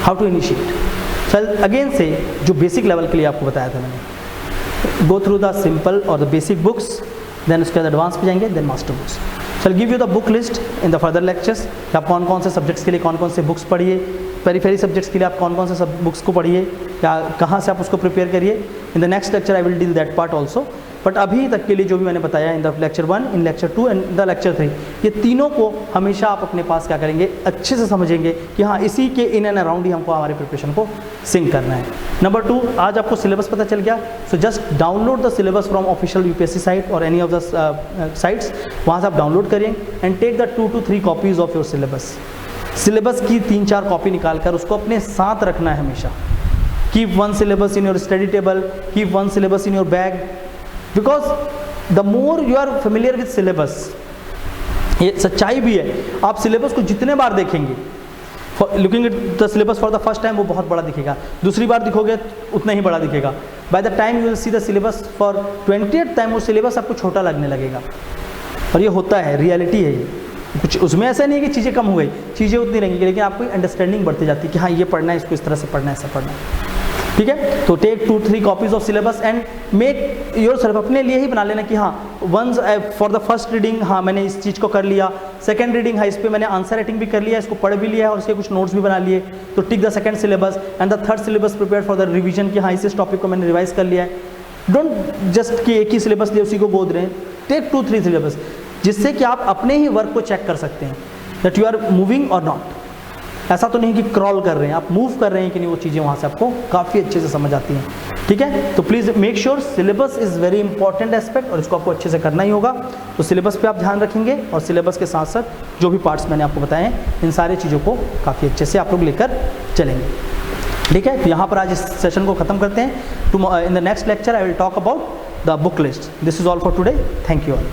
how to initiate. Sir again से जो बेसिक लेवल के लिए आपको बताया था मैंने, गो थ्रू द सिंपल और द बेसिक बुक्स, देन उसके बाद एडवांस पे जाएंगे, then master books. So give you the book list in the further lectures, कि आप कौन कौन से सब्जेक्ट्स के लिए कौन कौन से बुक्स पढ़िए, पेरीफेरी सब्जेक्ट्स के लिए आप कौन कौन से सब बुक्स को पढ़िए, या कहाँ से आप उसको प्रिपेयर करिए। In the next lecture I will deal that part also. But अभी तक के लिए जो भी मैंने बताया in the lecture 1, in lecture 2 and the lecture 3, ये तीनों को हमेशा आप अपने पास क्या करेंगे, अच्छे से समझेंगे कि हाँ इसी के इन एंड अराउंड ही हमको हमारे प्रिपरेशन को सिंक करना है। नंबर 2, आज आपको सिलेबस पता चल गया, so just download the syllabus from official UPSC site और एनी ऑफ द साइट्स, वहाँ से आप डाउनलोड करिए and take the 2 to 3 copies of your syllabus. Syllabus की 3-4 कॉपी निकाल कर उसको अपने साथ रखना है हमेशा। Keep one syllabus in your study table, keep one syllabus in your bag, because the more you are familiar with syllabus, ये सच्चाई भी है, आप सिलेबस को जितने बार देखेंगे, looking at the syllabus for the first time वो बहुत बड़ा दिखेगा, दूसरी बार दिखोगे उतना ही बड़ा दिखेगा, by the time you will see the syllabus for 20th time वो सिलेबस आपको छोटा लगने लगेगा। और ये होता है, रियलिटी है ये, कुछ उसमें ऐसा नहीं है कि चीज़ें कम हो गई, चीज़ें उतनी रहेंगी, लेकिन आपको अंडरस्टैंडिंग बढ़ती जाती है कि हाँ ये पढ़ना है, इसको इस तरह से पढ़ना है, ऐसा पढ़ना है, ठीक है। तो take 2-3 copies of syllabus and make yourself, अपने लिए ही बना लेना कि हाँ once for the first reading हाँ मैंने इस चीज़ को कर लिया, सेकंड रीडिंग हाँ इस पर मैंने आंसर राइटिंग भी कर लिया, इसको पढ़ भी लिया है और इसके कुछ नोट्स भी बना लिए, तो tick the second syllabus and the third syllabus prepare for the revision कि हाँ इस टॉपिक को मैंने रिवाइज कर लिया है। डोंट जस्ट कि एक ही सिलेबस लिए उसी को गोद रहे हैं, टेक 2-3 सिलेबस, जिससे कि आप अपने ही वर्क को चेक कर सकते हैं दैट यू आर मूविंग और नॉट। ऐसा तो नहीं कि क्रॉल कर रहे हैं, आप मूव कर रहे हैं कि नहीं, वो चीज़ें वहाँ से आपको काफ़ी अच्छे से समझ आती हैं, ठीक है। तो please make sure syllabus is very important aspect और इसको आपको अच्छे से करना ही होगा। तो सिलेबस पे आप ध्यान रखेंगे और सिलेबस के साथ साथ जो भी पार्ट्स मैंने आपको बताए हैं इन सारी चीज़ों को काफ़ी अच्छे से आप लोग लेकर चलेंगे, ठीक है। तो यहाँ पर आज इस सेशन को ख़त्म करते हैं। In the next lecture I will talk about the book list. This is all for today, thank you all.